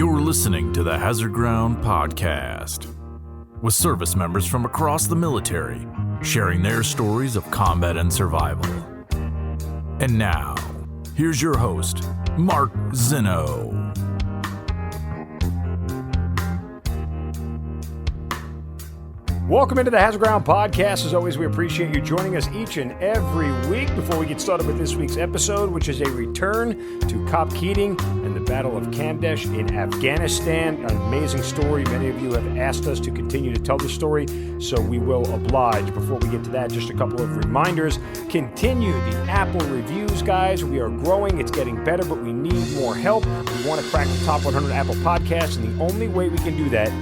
You're listening to the Hazard Ground Podcast, with service members from across the military sharing their stories of combat and survival. And now, here's your host, Mark Zinno. Welcome into the Hazard Ground Podcast. As always, we appreciate you joining us each and every week. Before we get started with this week's episode, which is a return to COP Keating and the Battle of Kamdesh in Afghanistan. An amazing story. Many of you have asked us to continue to tell the story, so we will oblige. Before we get to that, just a couple of reminders. Continue the Apple reviews, guys. We are growing. It's getting better, but we need more help. We want to crack the top 100 Apple podcasts, and the only way we can do that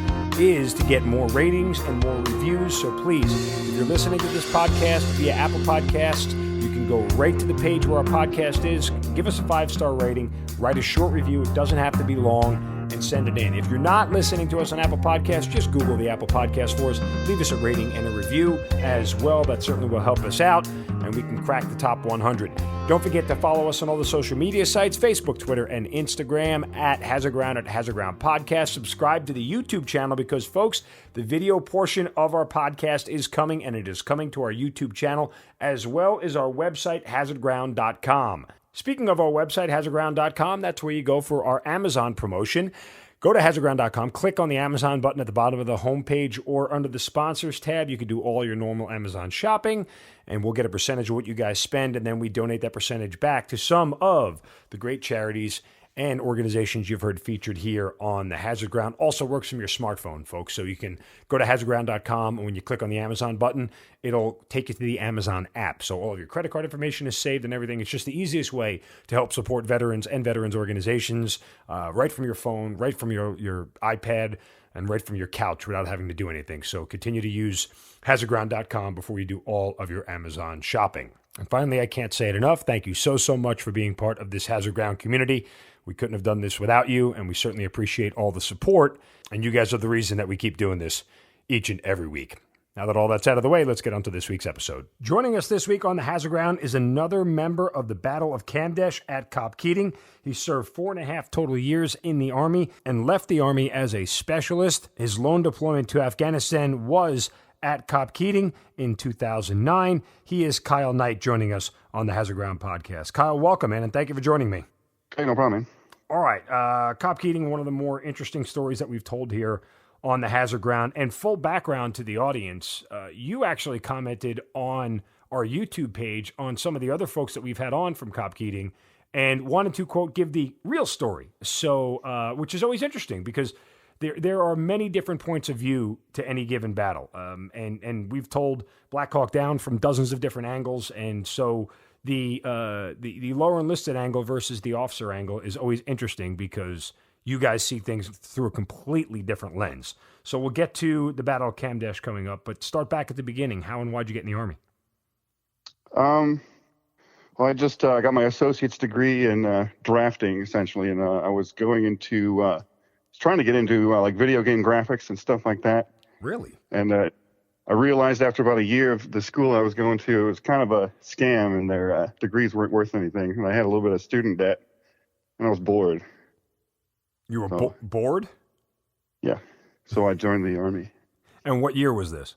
is to get more ratings and more reviews. So please, if you're listening to this podcast via Apple Podcasts, you can go right to the page where our podcast is, give us a 5-star rating, write a short review. It doesn't have to be long, and send it in. If you're not listening to us on Apple Podcasts, just Google the Apple Podcast for us. Leave us a rating and a review as well. That certainly will help us out, and we can crack the top 100. Don't forget to follow us on all the social media sites, Facebook, Twitter, and Instagram at Hazard Ground Podcast. Subscribe to the YouTube channel because, folks, the video portion of our podcast is coming, and it is coming to our YouTube channel as well as our website, hazardground.com. Speaking of our website, hazardground.com, that's where you go for our Amazon promotion. Go to hazardground.com, click on the Amazon button at the bottom of the homepage or under the sponsors tab. You can do all your normal Amazon shopping, and we'll get a percentage of what you guys spend, and then we donate that percentage back to some of the great charities and organizations you've heard featured here on the Hazard Ground. Also works from your smartphone, folks. So you can go to hazardground.com, and when you click on the Amazon button, it'll take you to the Amazon app. So all of your credit card information is saved and everything. It's just the easiest way to help support veterans and veterans organizations right from your phone, right from your iPad, and right from your couch without having to do anything. So continue to use hazardground.com before you do all of your Amazon shopping. And finally, I can't say it enough. Thank you so much for being part of this Hazard Ground community. We couldn't have done this without you, and we certainly appreciate all the support. And you guys are the reason that we keep doing this each and every week. Now that all that's out of the way, let's get on to this week's episode. Joining us this week on the Hazard Ground is another member of the Battle of Kamdesh at COP Keating. He served 4.5 total years in the Army and left the Army as a specialist. His lone deployment to Afghanistan was at COP Keating in 2009. He is Kyle Knight joining us on the Hazard Ground podcast. Kyle, welcome, man, and thank you for joining me. Hey, no problem, man. All right. COP Keating, one of the more interesting stories that we've told here on the Hazard Ground. And full background to the audience, you actually commented on our YouTube page on some of the other folks that we've had on from COP Keating and wanted to, quote, give the real story. So, which is always interesting because there are many different points of view to any given battle. And we've told Black Hawk Down from dozens of different angles. And so the lower enlisted angle versus the officer angle is always interesting because you guys see things through a completely different lens. So we'll get to the Battle of Kamdesh coming up, but start back at the beginning. How and why'd you get in the Army? Well, I just got my associate's degree in drafting, essentially, and I was going into trying to get into like video game graphics and stuff like that. Really? And I realized after about a year of the school I was going to, it was kind of a scam, and their degrees weren't worth anything. And I had a little bit of student debt, and I was bored. You were bored? Yeah. So I joined the Army. And what year was this?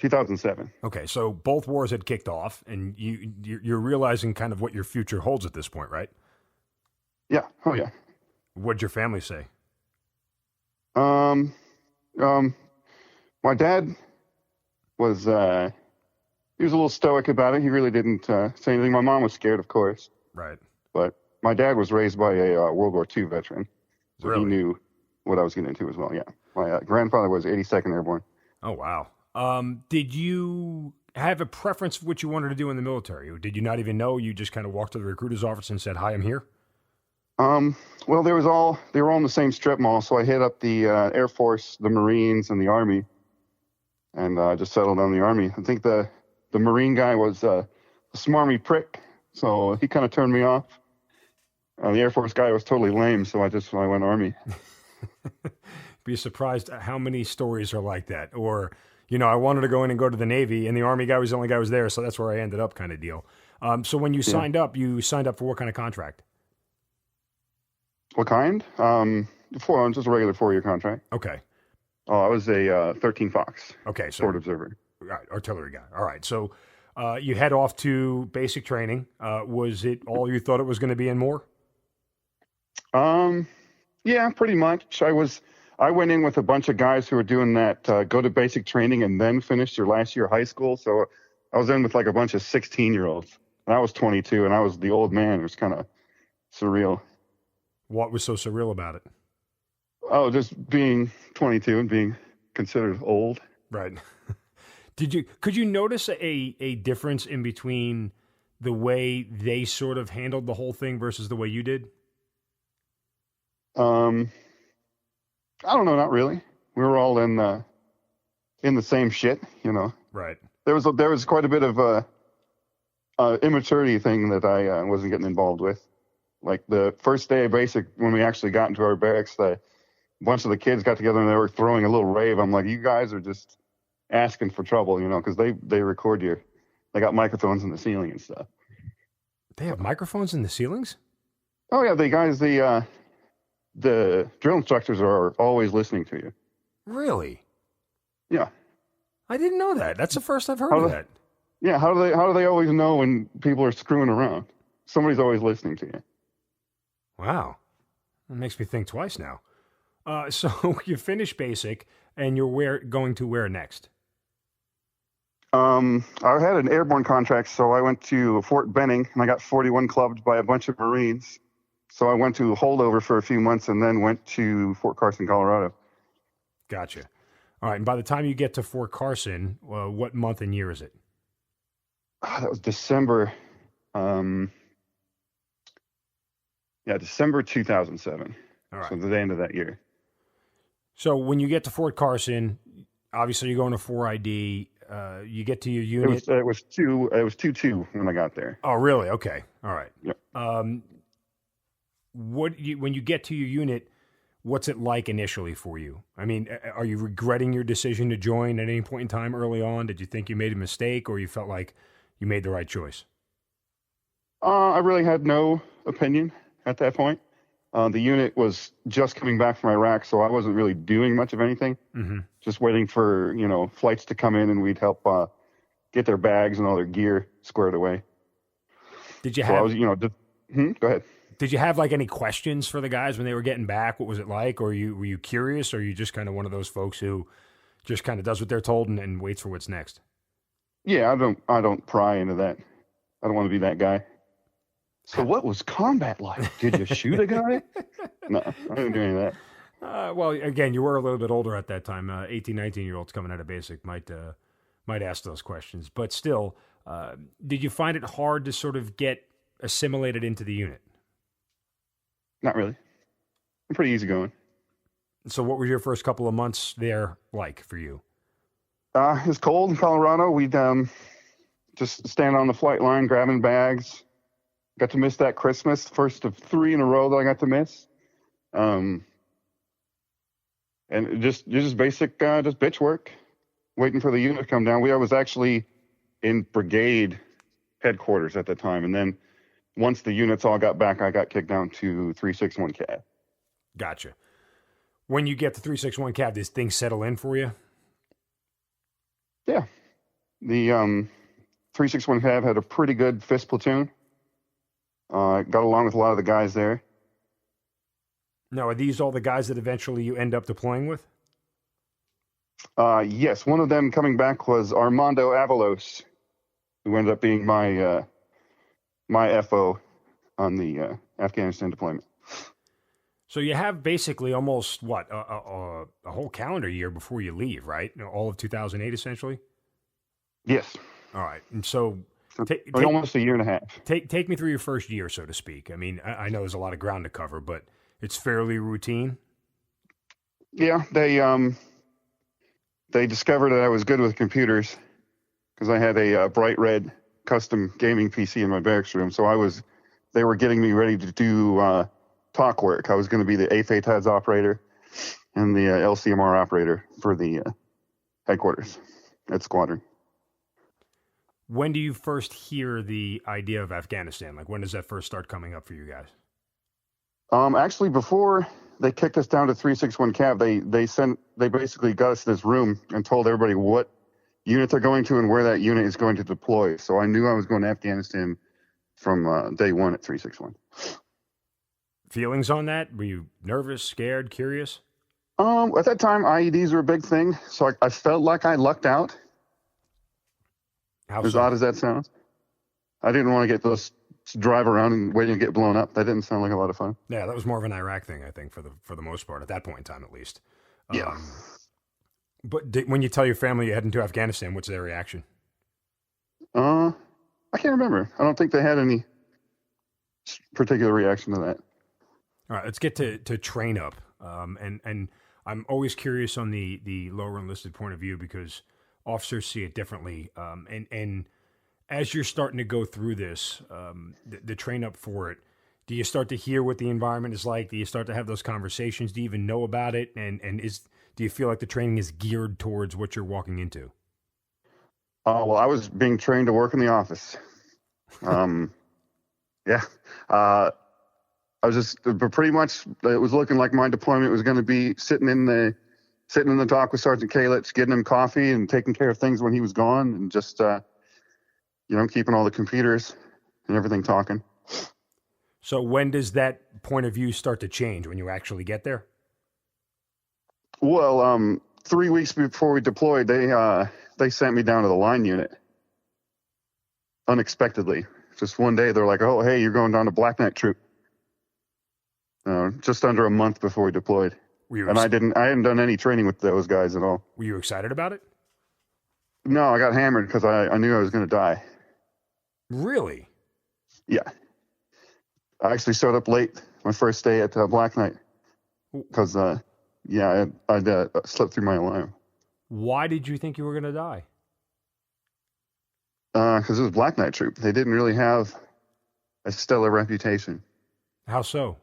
2007. Okay, so both wars had kicked off, and you're realizing kind of what your future holds at this point, right? Yeah. Oh, yeah. What'd your family say? My dad was he was a little stoic about it. He really didn't say anything. My mom was scared, of course. Right. But my dad was raised by a World War II veteran, so Really? He knew what I was getting into as well. Yeah. My grandfather was 82nd Airborne. Oh, wow. Did you have a preference for what you wanted to do in the military? Or did you not even know? You just kind of walked to the recruiter's office and said, "Hi, I'm here"? Well, they were all in the same strip mall, so I hit up the Air Force, the Marines, and the Army, and just settled on the Army. I think the Marine guy was a smarmy prick, so he kind of turned me off. The Air Force guy was totally lame, so I went Army. Be surprised at how many stories are like that. Or, I wanted to go in and go to the Navy, and the Army guy was the only guy who was there, so that's where I ended up kind of deal. So when you signed up for what kind of contract? What kind? just a regular 4-year contract. Okay. Oh, I was a 13 Fox. Okay. So Sword observer. right, artillery guy. All right. So you head off to basic training. Was it all you thought it was going to be and more? Yeah, pretty much. I went in with a bunch of guys who were doing that go to basic training and then finish your last year of high school. So I was in with like a bunch of 16-year-olds, and I was 22, and I was the old man. It was kind of surreal. What was so surreal about it? Oh, just being 22 and being considered old. Right. Could you notice a difference in between the way they sort of handled the whole thing versus the way you did? I don't know, not really. We were all in the same shit, you know. Right. There was quite a bit of immaturity thing that I wasn't getting involved with. Like the first day of basic, when we actually got into our barracks, a bunch of the kids got together and they were throwing a little rave. I'm like, you guys are just asking for trouble, you know, because they record you. They got microphones in the ceiling and stuff. They have microphones in the ceilings? Oh yeah, the drill instructors are always listening to you. Really? Yeah. I didn't know that. That's the first I've heard of that. Yeah, how do they always know when people are screwing around? Somebody's always listening to you. Wow. That makes me think twice now. So you finish basic and you're going to where next? I had an airborne contract, so I went to Fort Benning and I got 41 clubbed by a bunch of Marines. So I went to holdover for a few months and then went to Fort Carson, Colorado. Gotcha. All right. And by the time you get to Fort Carson, what month and year is it? That was December. December 2007. All right. So the end of that year. So when you get to Fort Carson, obviously you're going to 4ID. You get to your unit. It was 2-2 when I got there. Oh, really? Okay. All right. Yep. When you get to your unit, what's it like initially for you? I mean, are you regretting your decision to join at any point in time early on? Did you think you made a mistake, or you felt like you made the right choice? I really had no opinion at that point. The unit was just coming back from Iraq, so I wasn't really doing much of anything. Mm-hmm. Just waiting for, flights to come in and we'd help get their bags and all their gear squared away. Did you have? So I was, go ahead. Did you have like any questions for the guys when they were getting back? What was it like? Or were you curious, or are you just kind of one of those folks who just kind of does what they're told and waits for what's next? Yeah, I don't pry into that. I don't want to be that guy. So what was combat like? Did you shoot a guy? No, I didn't do any of that. Well, again, you were a little bit older at that time. 18, 19-year-olds coming out of basic might ask those questions. But still, did you find it hard to sort of get assimilated into the unit? Not really. I'm pretty easygoing. So what were your first couple of months there like for you? It was cold in Colorado. We'd just stand on the flight line grabbing bags. Got to miss that Christmas, first of 3 in a row that I got to miss. And just basic, just bitch work, waiting for the unit to come down. I was actually in brigade headquarters at the time. And then once the units all got back, I got kicked down to 361 Cav. Gotcha. When you get to 361 Cav, does things settle in for you? Yeah. The 361 Cav had a pretty good fist platoon. Got along with a lot of the guys there. Now, are these all the guys that eventually you end up deploying with? Yes. One of them coming back was Armando Avalos, who ended up being my FO on the Afghanistan deployment. So you have basically almost, a whole calendar year before you leave, right? All of 2008, essentially? Yes. All right. And so... almost a year and a half. Take me through your first year, so to speak. I mean, I know there's a lot of ground to cover, but it's fairly routine. Yeah, they discovered that I was good with computers because I had a bright red custom gaming PC in my barracks room. So they were getting me ready to do talk work. I was going to be the AFATADS operator and the LCMR operator for the headquarters at Squadron. When do you first hear the idea of Afghanistan? Like, when does that first start coming up for you guys? Actually, before they kicked us down to 361 Cav. They basically got us to this room and told everybody what unit they're going to and where that unit is going to deploy. So I knew I was going to Afghanistan from day one at 361. Feelings on that? Were you nervous, scared, curious? At that time, IEDs were a big thing, so I felt like I lucked out. How as so? odd as that sounds. I didn't want to get those drive around and wait to get blown up. That didn't sound like a lot of fun. Yeah, that was more of an Iraq thing, I think, for the most part, at that point in time, at least. Yeah. But when you tell your family you're heading to Afghanistan, what's their reaction? I can't remember. I don't think they had any particular reaction to that. All right, let's get to train up. And I'm always curious on the lower enlisted point of view because officers see it differently. And as you're starting to go through this, the train up for it, do you start to hear what the environment is like? Do you start to have those conversations? Do you even know about it? And do you feel like the training is geared towards what you're walking into? Well, I was being trained to work in the office. Yeah. I was just, but pretty much it was looking like my deployment was going to be sitting in the dock with Sergeant Kalitz, getting him coffee and taking care of things when he was gone, and just keeping all the computers and everything talking. So when does that point of view start to change, when you actually get there? Well, 3 weeks before we deployed, they sent me down to the line unit unexpectedly. Just one day, they're like, "Oh, hey, you're going down to Black Knight Troop." Just under a month before we deployed. I hadn't done any training with those guys at all. Were you excited about it? No, I got hammered because I knew I was going to die. Really? Yeah. I actually showed up late my first day at Black Knight because, I slept through my alarm. Why did you think you were going to die? Because it was Black Knight Troop. They didn't really have a stellar reputation. How so?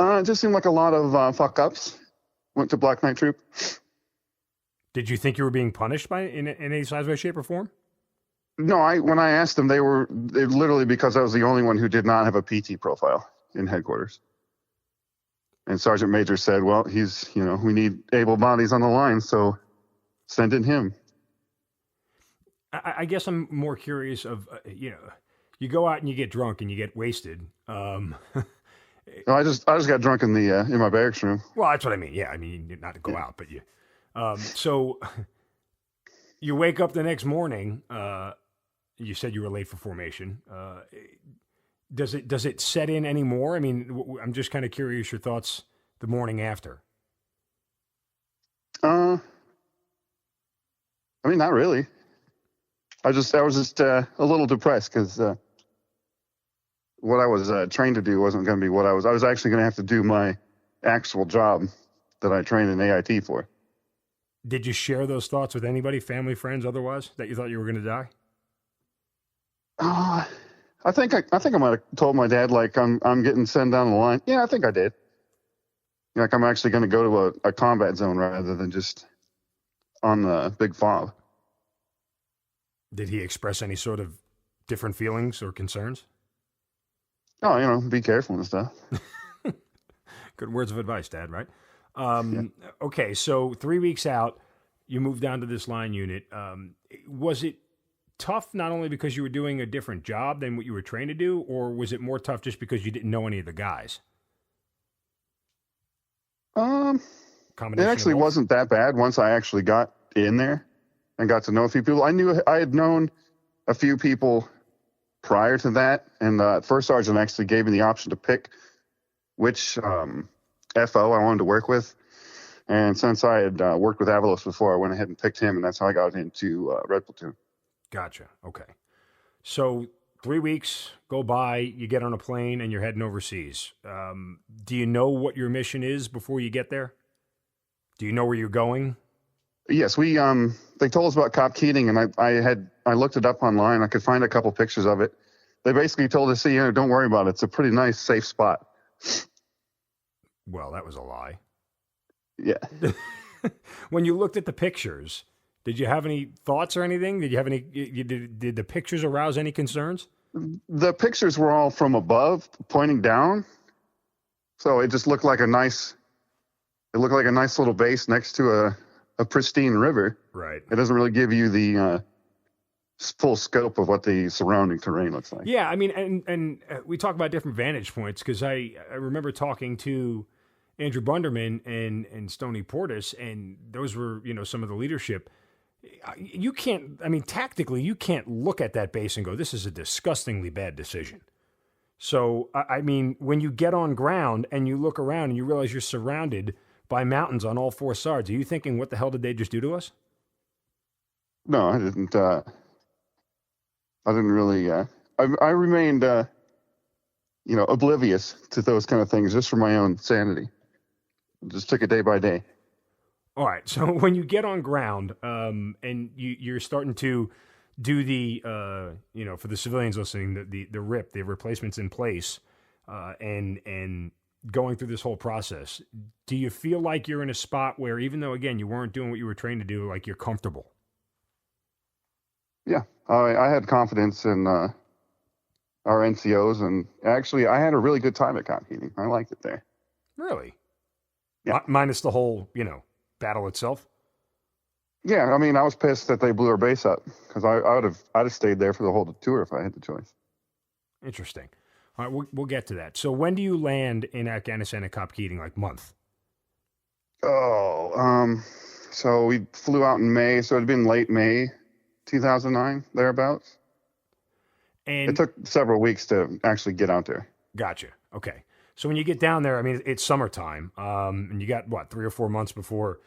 It just seemed like a lot of fuck-ups went to Black Knight Troop. Did you think you were being punished in any size, way, shape, or form? No, when I asked them, they literally because I was the only one who did not have a PT profile in headquarters. And Sergeant Major said, well, we need able bodies on the line, so send in him. I guess I'm more curious of, you go out and you get drunk and you get wasted. No, I just got drunk in my barracks room. Well, that's what I mean. Yeah, I mean not to go out, but you. So you wake up the next morning. You said you were late for formation. Does it set in anymore? I mean, I'm just kind of curious your thoughts the morning after. I mean, not really. I was just a little depressed because what I was trained to do wasn't going to be what I was actually going to have to do my actual job that I trained in AIT for. Did you share those thoughts with anybody, family, friends, otherwise, that you thought you were going to die? I think I might have told my dad, like, I'm getting sent down the line. Yeah, I think I did. Like, I'm actually going to go to a combat zone rather than just on the big fob. Did he express any sort of different feelings or concerns? Oh, be careful and stuff. Good words of advice, Dad, right? Yeah. Okay, so 3 weeks out, you moved down to this line unit. Was it tough not only because you were doing a different job than what you were trained to do, or was it more tough just because you didn't know any of the guys? It actually wasn't that bad once I actually got in there and got to know a few people. I had known a few people prior to that, and first sergeant actually gave me the option to pick which FO I wanted to work with. And since I had worked with Avalos before, I went ahead and picked him, and that's how I got into Red Platoon. Gotcha. Okay. So 3 weeks go by, you get on a plane, and you're heading overseas. Do you know what your mission is before you get there? Do you know where you're going? Yes, they told us about COP Keating, and I looked it up online. I could find a couple pictures of it. They basically told us, don't worry about it. It's a pretty nice, safe spot. Well, that was a lie. Yeah. When you looked at the pictures, did you have any thoughts or anything? Did you have any? Did the pictures arouse any concerns? The pictures were all from above, pointing down. So it just looked like a nice little base next to a pristine river. Right. It doesn't really give you the full scope of what the surrounding terrain looks like. Yeah, I mean, and we talk about different vantage points because I remember talking to Andrew Bunderman and Stoney Portis, and those were, some of the leadership. You can't, I mean, tactically, you can't look at that base and go, this is a disgustingly bad decision. So, I mean, when you get on ground and you look around and you realize you're surrounded by mountains on all four sides, are you thinking, what the hell did they just do to us? No, I didn't. I didn't really. I remained, oblivious to those kind of things just for my own sanity. Just took it day by day. All right. So when you get on ground, and you're starting to do the, for the civilians listening, the RIP, the replacements in place, and going through this whole process, do you feel like you're in a spot where, even though, again, you weren't doing what you were trained to do, like you're comfortable? Yeah, I had confidence in our NCOs, and actually, I had a really good time at COP Keating. I liked it there. Really? Yeah. Minus the whole, battle itself? Yeah, I mean, I was pissed that they blew our base up because I'd have stayed there for the whole tour if I had the choice. Interesting. All right, we'll get to that. So when do you land in Afghanistan at COP Keating, like month? So we flew out in May, so it'd been late May 2009, thereabouts. And it took several weeks to actually get out there. Gotcha. Okay. So when you get down there, I mean, it's summertime, and you got, 3 or 4 months before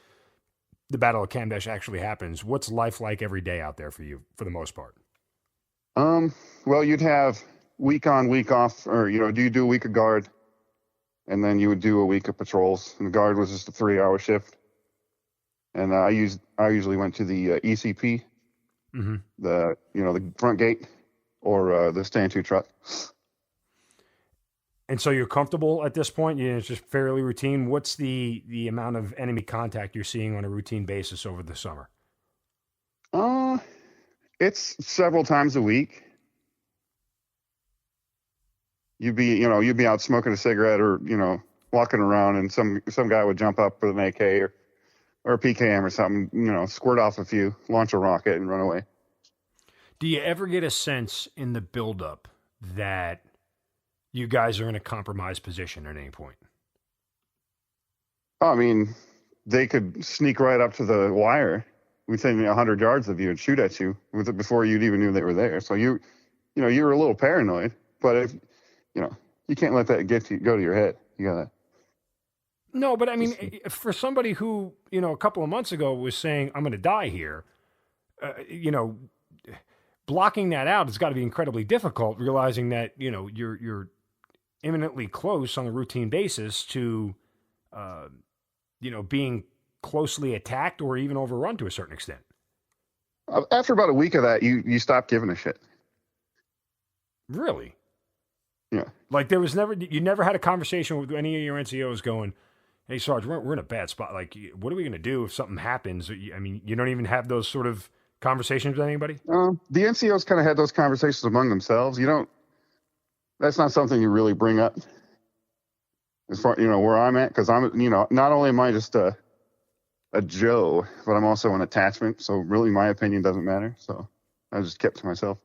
the Battle of Kamdesh actually happens. What's life like every day out there for you, for the most part? Well, you'd have week on, week off, or, do you do a week of guard, and then you would do a week of patrols, and the guard was just a 3-hour shift. And I usually went to the ECP, mm-hmm. the front gate, or the stand-to truck. And so you're comfortable at this point? It's just fairly routine. What's the amount of enemy contact you're seeing on a routine basis over the summer? It's several times a week. You'd be out smoking a cigarette or, walking around, and some guy would jump up with an AK or a PKM or something, squirt off a few, launch a rocket, and run away. Do you ever get a sense in the buildup that you guys are in a compromised position at any point? I mean, they could sneak right up to the wire within 100 yards of you and shoot at you before you'd even knew they were there. So you were a little paranoid, but if, you can't let that go to your head. You gotta. No, but I mean, for somebody who, a couple of months ago was saying, I'm going to die here, blocking that out has got to be incredibly difficult, realizing that, you're imminently close on a routine basis to, being closely attacked or even overrun to a certain extent. After about a week of that, you stop giving a shit. Really? Yeah. Like you never had a conversation with any of your NCOs going, hey, Sarge, we're in a bad spot. Like, what are we going to do if something happens? I mean, you don't even have those sort of conversations with anybody? The NCOs kind of had those conversations among themselves. That's not something you really bring up as far, where I'm at. Cause I'm, not only am I just a Joe, but I'm also an attachment. So really my opinion doesn't matter. So I just kept to myself.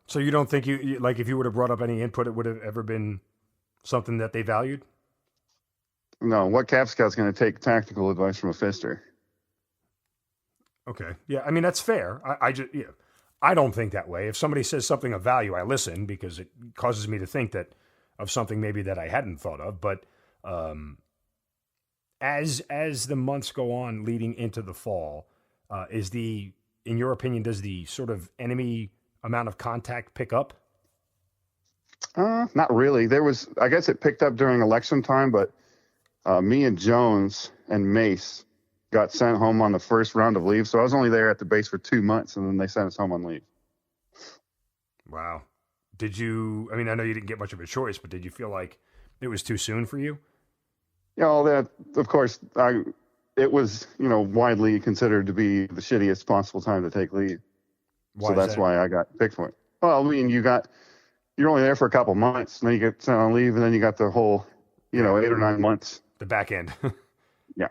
So you don't think you like, if you would have brought up any input, it would have ever been something that they valued? No, what Cap Scout's going to take tactical advice from a fister? Okay. Yeah. I mean, that's fair. I don't think that way. If somebody says something of value, I listen because it causes me to think that of something maybe that I hadn't thought of. But as the months go on leading into the fall, in your opinion, does the sort of enemy amount of contact pick up? Not really. I guess it picked up during election time, but me and Jones and Mace got sent home on the first round of leave. So I was only there at the base for 2 months, and then they sent us home on leave. Wow. I know you didn't get much of a choice, but did you feel like it was too soon for you? Yeah, that, of course, it was, widely considered to be the shittiest possible time to take leave. Why so that's why I got picked for it. Well, I mean, you got you're only there for a couple months, and then you get sent on leave, and then you got the whole, 8 or 9 months. The back end. Yeah.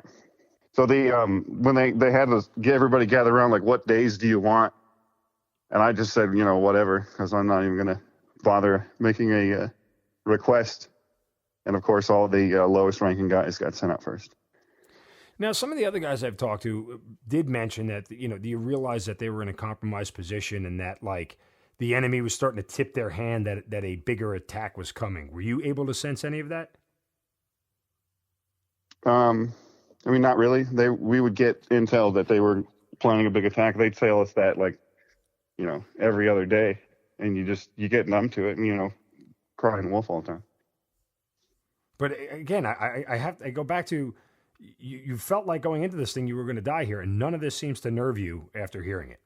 So when they had to get everybody gathered around, like, what days do you want? And I just said, whatever, because I'm not even going to bother making a request. And of course, all the lowest ranking guys got sent out first. Now, some of the other guys I've talked to did mention that, do you realize that they were in a compromised position and that, like, the enemy was starting to tip their hand that a bigger attack was coming? Were you able to sense any of that? Not really. We would get intel that they were planning a big attack. They'd tell us that, like, every other day, and you get numb to it, and crying wolf all the time. But again, I go back to you felt like going into this thing you were going to die here, and none of this seems to nerve you after hearing it.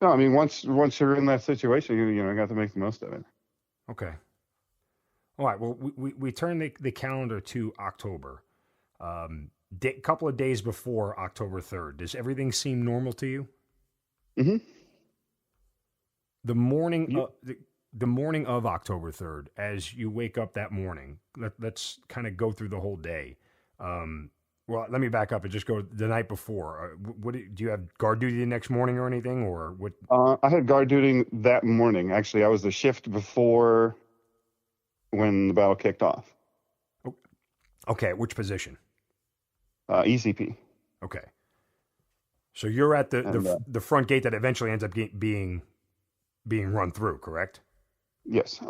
No, once you're in that situation, you got to make the most of it. Okay. All right. Well, we turn the calendar to October. Couple of days before October 3rd. Does everything seem normal to you? Mm-hmm. The morning of October 3rd, as you wake up that morning, let's kind of go through the whole day. Well, let me back up and just go the night before. Do you have guard duty the next morning or anything, or what? I had guard duty that morning. Actually, I was the shift before when the battle kicked off. Okay, which position? ECP. Okay. So you're at the front gate that eventually ends up being run through, correct? Yes.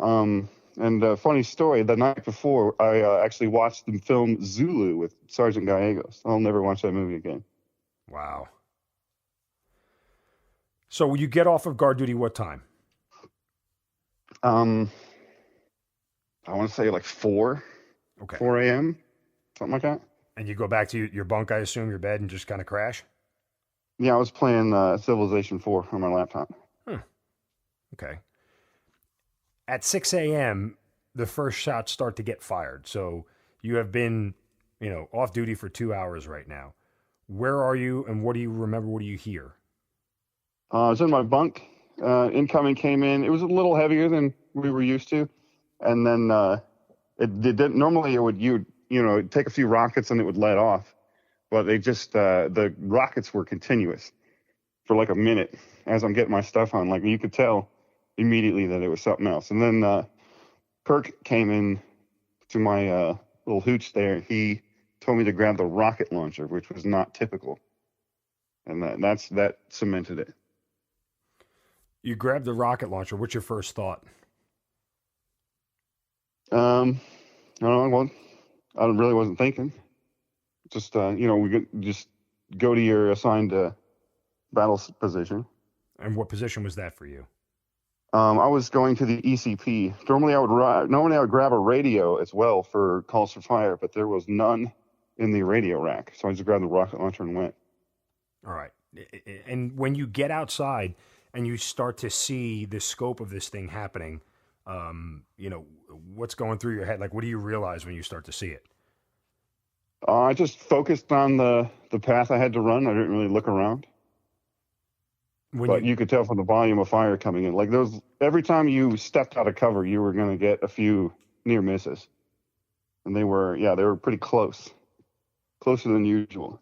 And funny story, the night before, I actually watched the film Zulu with Sergeant Gallegos. I'll never watch that movie again. Wow. So you get off of guard duty what time? I want to say like 4 a.m., something like that. And you go back to your bunk, I assume, your bed, and just kind of crash? Yeah, I was playing Civilization 4 on my laptop. Okay. At 6 a.m., the first shots start to get fired. So you have been, off duty for 2 hours right now. Where are you, and what do you remember? What do you hear? I was in my bunk. Incoming came in. It was a little heavier than we were used to. And then it didn't. Normally, it'd take a few rockets and it would let off. But they just, the rockets were continuous for like a minute as I'm getting my stuff on. Like, you could tell immediately that it was something else. And then Kirk came in to my little hooch there. He told me to grab the rocket launcher, which was not typical. And that cemented it. You grabbed the rocket launcher. What's your first thought? I don't know. Well, I really wasn't thinking. Just, we could just go to your assigned battle position. And what position was that for you? I was going to the ECP. Normally I would grab a radio as well for calls for fire, but there was none in the radio rack. So I just grabbed the rocket launcher and went. All right. And when you get outside and you start to see the scope of this thing happening, what's going through your head? Like, what do you realize when you start to see it? I just focused on the path I had to run. I didn't really look around. But you could tell from the volume of fire coming in. Like, every time you stepped out of cover, you were going to get a few near misses. And they were pretty close. Closer than usual.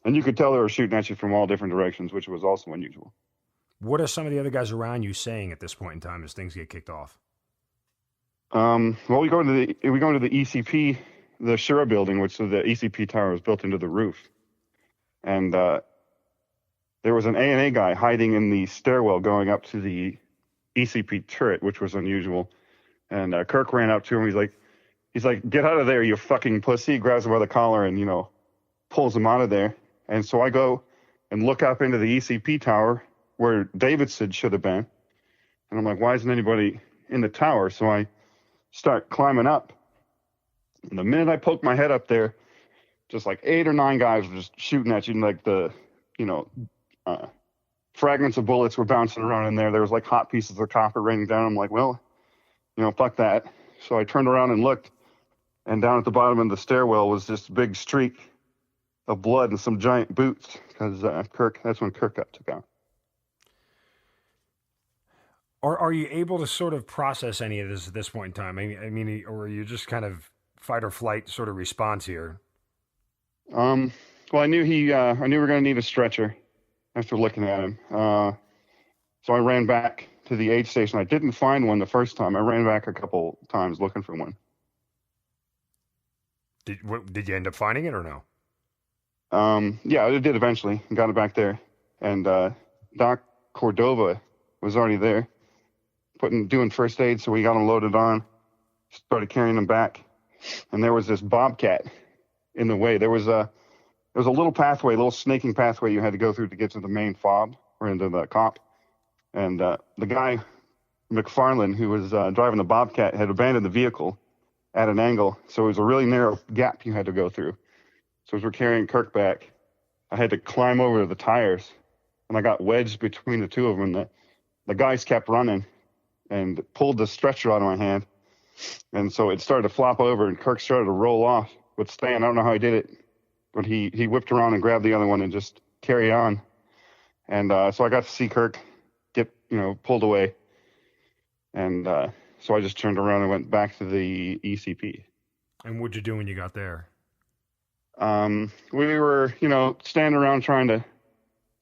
And you could tell they were shooting at you from all different directions, which was also unusual. What are some of the other guys around you saying at this point in time as things get kicked off? Well, we go into the ECP, the Shura building, which the ECP tower was built into the roof. And there was an A&A guy hiding in the stairwell going up to the ECP turret, which was unusual. And Kirk ran up to him. He's like, "Get out of there, you fucking pussy!" He grabs him by the collar and pulls him out of there. And so I go and look up into the ECP tower where Davidson should have been. And I'm like, why isn't anybody in the tower? So I start climbing up. And the minute I poke my head up there, just like 8 or 9 guys were just shooting at you, and like the fragments of bullets were bouncing around in there. There was like hot pieces of copper raining down. I'm like, well, fuck that. So I turned around and looked, and down at the bottom of the stairwell was this big streak of blood and some giant boots, because that's when Kirk got took out. Are you able to sort of process any of this at this point in time? I mean, or are you just kind of fight or flight sort of response here? Well, I knew we were going to need a stretcher after looking at him. So I ran back to the aid station. I didn't find one the first time. I ran back a couple times looking for one. Did you end up finding it or no? Yeah, I did eventually. Got it back there, and Doc Cordova was already there, doing first aid. So we got him loaded on, started carrying him back, and there was this bobcat in the way. There was a little pathway, a little snaking pathway you had to go through to get to the main fob or into the COP. And the guy, McFarland, who was driving the bobcat, had abandoned the vehicle at an angle. So it was a really narrow gap you had to go through. So as we're carrying Kirk back, I had to climb over the tires, and I got wedged between the two of them. And the guys kept running and pulled the stretcher out of my hand. And so it started to flop over, and Kirk started to roll off with Stan. I don't know how he did it, but he whipped around and grabbed the other one and just carried on. And so I got to see Kirk get, pulled away. And so I just turned around and went back to the ECP. And what'd you do when you got there? We were, standing around trying to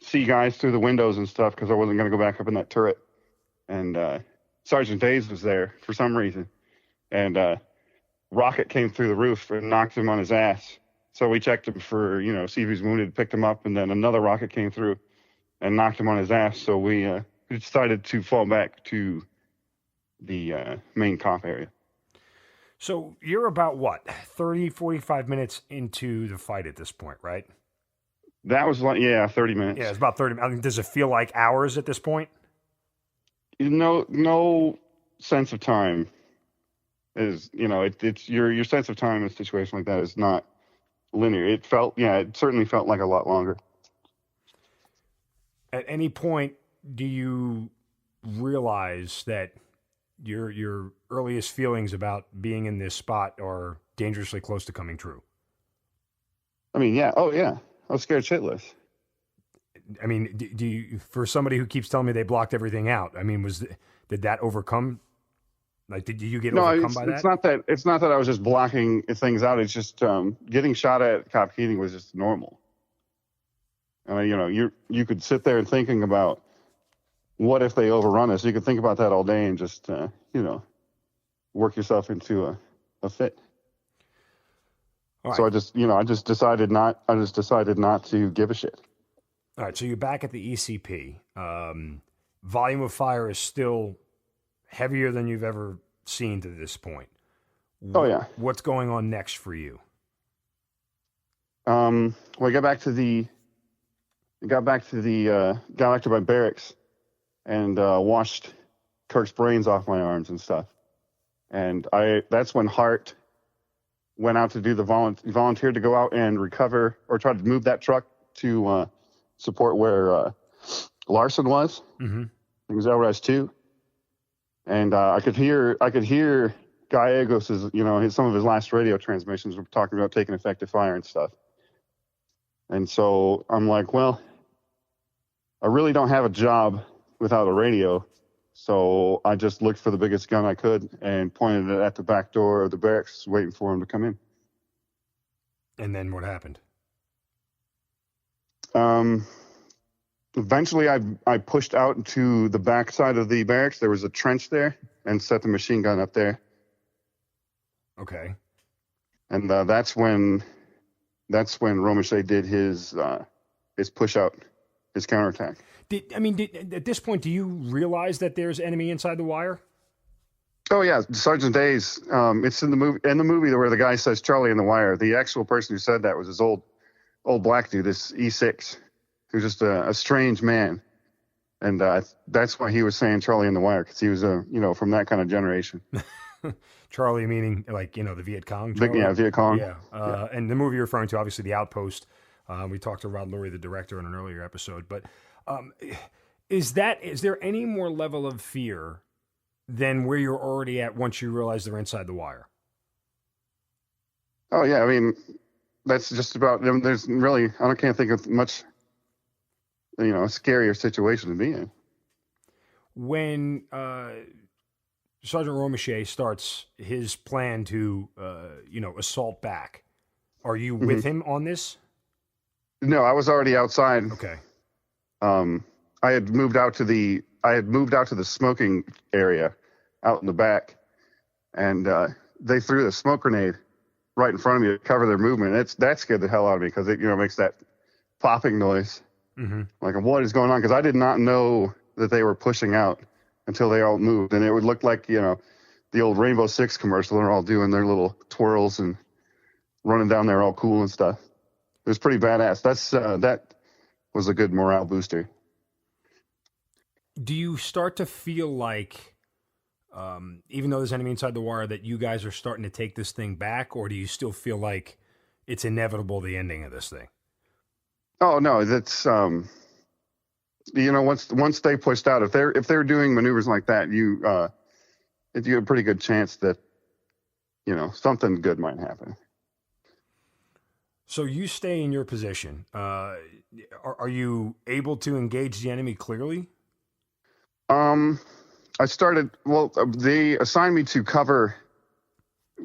see guys through the windows and stuff because I wasn't going to go back up in that turret. And Sergeant Days was there for some reason. And rocket came through the roof and knocked him on his ass. So we checked him for, see if he's wounded, picked him up, and then another rocket came through and knocked him on his ass. So we decided to fall back to the main COP area. So you're about, 30, 45 minutes into the fight at this point, right? That was 30 minutes. Yeah, it's about 30 minutes. I mean, does it feel like hours at this point? No sense of time is, it's your sense of time in a situation like that is not linear. It certainly felt like a lot longer. At any point, do you realize that your earliest feelings about being in this spot are dangerously close to coming true? I mean, yeah. Oh, yeah. I was scared shitless. I mean, do you, for somebody who keeps telling me they blocked everything out, I mean, did that overcome? Like, did you get overcome by that? It's not that I was just blocking things out. It's just getting shot at COP Keating was just normal. You could sit there and thinking about what if they overrun us. You could think about that all day and just work yourself into a fit. All right. So I just decided not to give a shit. All right, so you're back at the ECP. Volume of fire is still heavier than you've ever seen to this point. Oh, yeah. What's going on next for you? Well, I got back to my barracks and washed Kirk's brains off my arms and stuff. And that's when Hart went out to do volunteered to go out and recover or try to move that truck to support where Larson was. Mm-hmm. He was Elrez 2. And I could hear Gallegos's, some of his last radio transmissions were talking about taking effective fire and stuff. And so I'm like, well, I really don't have a job without a radio. So I just looked for the biggest gun I could and pointed it at the back door of the barracks, waiting for him to come in. And then what happened? Eventually I pushed out to the back side of the barracks. There was a trench there and set the machine gun up there. Okay. And that's when Romeshay did his push out, his counterattack. At this point, do you realize that there's enemy inside the wire? Oh yeah, Sergeant Days. It's in the movie where the guy says Charlie in the wire. The actual person who said that was this old black dude, this E6, who's just a strange man, and that's why he was saying Charlie in the wire, because he was from that kind of generation. Charlie meaning the Viet Cong. Charlie? Yeah, Viet Cong. Yeah, and the movie you're referring to, obviously, The Outpost. We talked to Rod Lurie, the director, in an earlier episode. But is there any more level of fear than where you're already at once you realize they're inside the wire? Oh yeah, I mean, that's just about. There's really, can't think of much, scarier situation to be in. when Sergeant Romeshay starts his plan to, assault back, are you with him on this? No, I was already outside. Okay. I had moved out to the smoking area out in the back, and they threw the smoke grenade right in front of me to cover their movement. That scared the hell out of me because it makes that popping noise. Mm-hmm. Like, what is going on? Because I did not know that they were pushing out until they all moved, and it would look like the old Rainbow Six commercial. They're all doing their little twirls and running down there all cool and stuff. It was pretty badass. That was a good morale booster. Do you start to feel like, even though there's enemy inside the wire, that you guys are starting to take this thing back, or do you still feel like it's inevitable, the ending of this thing? Oh no, that's once they pushed out, if they're doing maneuvers like that, you have a pretty good chance that something good might happen. So you stay in your position. Are you able to engage the enemy clearly? They assigned me to cover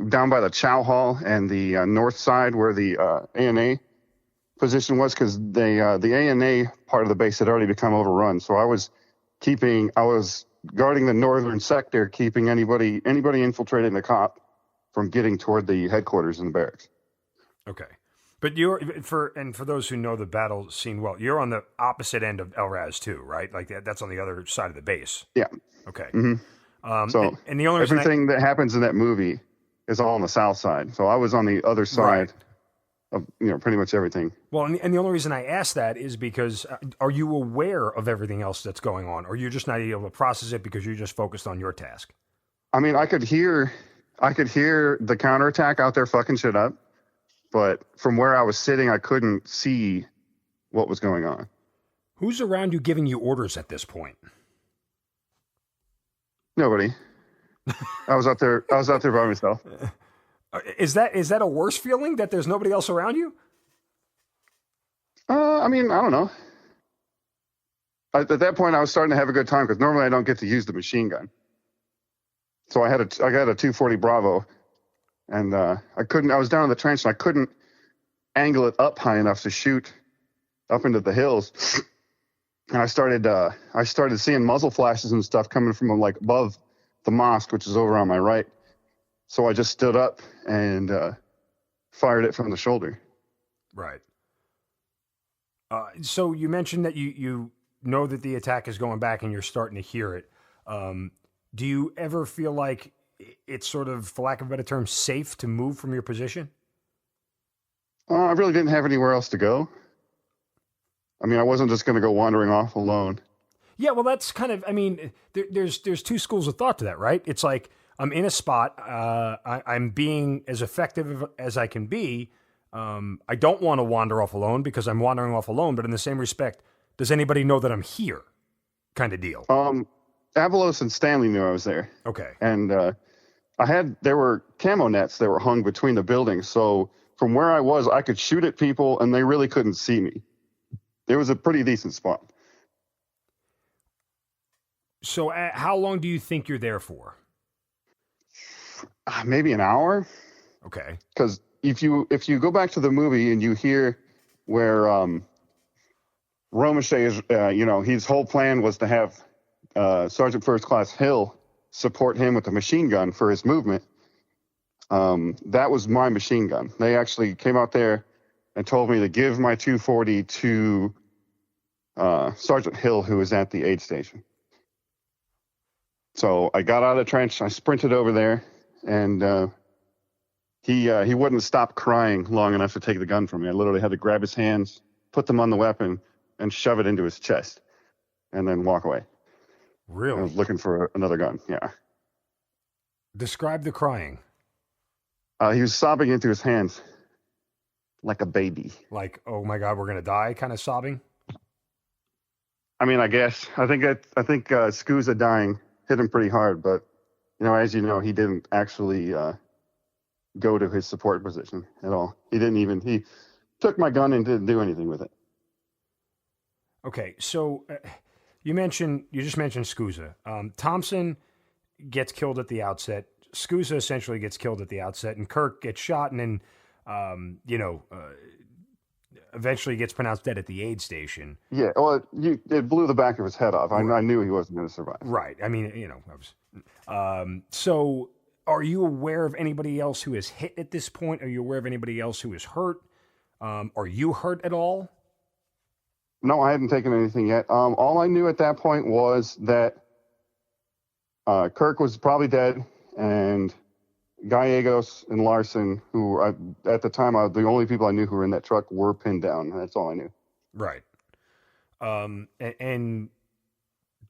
down by the Chow Hall and the north side where the ANA position was, because the ANA part of the base had already become overrun. So I was guarding the northern sector, keeping anybody infiltrating the COP from getting toward the headquarters in the barracks. Okay. But for those who know the battle scene well, you're on the opposite end of El Raz too, right? Like that's on the other side of the base. Yeah. Okay. Mm-hmm. So and the only reason everything that happens in that movie is all on the south side. So I was on the other side of pretty much everything. Well, and the only reason I ask that is because are you aware of everything else that's going on, or you're just not able to process it because you're just focused on your task? I mean, I could hear the counterattack out there fucking shit up. But from where I was sitting, I couldn't see what was going on. Who's around you giving you orders at this point? Nobody. I was out there by myself. Is that a worse feeling that there's nobody else around you? I mean, I don't know. At that point, I was starting to have a good time because normally I don't get to use the machine gun. So I got a 240 Bravo. And I was down in the trench and I couldn't angle it up high enough to shoot up into the hills. And I started seeing muzzle flashes and stuff coming from like above the mosque, which is over on my right. So I just stood up and fired it from the shoulder. Right. So you mentioned that you know that the attack is going back and you're starting to hear it. Do you ever feel like it's sort of, for lack of a better term, safe to move from your position? I really didn't have anywhere else to go. I mean, I wasn't just going to go wandering off alone. Yeah, well, that's kind of, I mean, there's two schools of thought to that, right? It's like, I'm in a spot, I'm being as effective as I can be. I don't want to wander off alone because I'm wandering off alone, but in the same respect, does anybody know that I'm here? Kind of deal. Avalos and Stanley knew I was there. Okay. And there were camo nets that were hung between the buildings. So from where I was, I could shoot at people and they really couldn't see me. It was a pretty decent spot. So how long do you think you're there for? Maybe an hour. Okay. Because if you go back to the movie and you hear where Romeshay is, his whole plan was to have Sergeant First Class Hill support him with a machine gun for his movement. That was my machine gun. They actually came out there and told me to give my 240 to Sergeant Hill, who was at the aid station. So I got out of the trench, I sprinted over there, and he wouldn't stop crying long enough to take the gun from me. I literally had to grab his hands, put them on the weapon, and shove it into his chest, and then walk away. Really? I was looking for another gun, yeah. Describe the crying. He was sobbing into his hands like a baby. Like, oh my God, we're going to die kind of sobbing? I mean, I guess. I think Scusa dying hit him pretty hard, but, as you know, he didn't actually go to his support position at all. He took my gun and didn't do anything with it. Okay, so You just mentioned Scusa. Thompson gets killed at the outset. Scusa essentially gets killed at the outset, and Kirk gets shot, and then eventually gets pronounced dead at the aid station. Yeah, well, it blew the back of his head off. I knew he wasn't going to survive. Right. I mean, so are you aware of anybody else who is hit at this point? Are you aware of anybody else who is hurt? Are you hurt at all? No, I hadn't taken anything yet. All I knew at that point was that Kirk was probably dead, and Gallegos and Larson, who at the time the only people I knew who were in that truck, were pinned down. That's all I knew. Right. And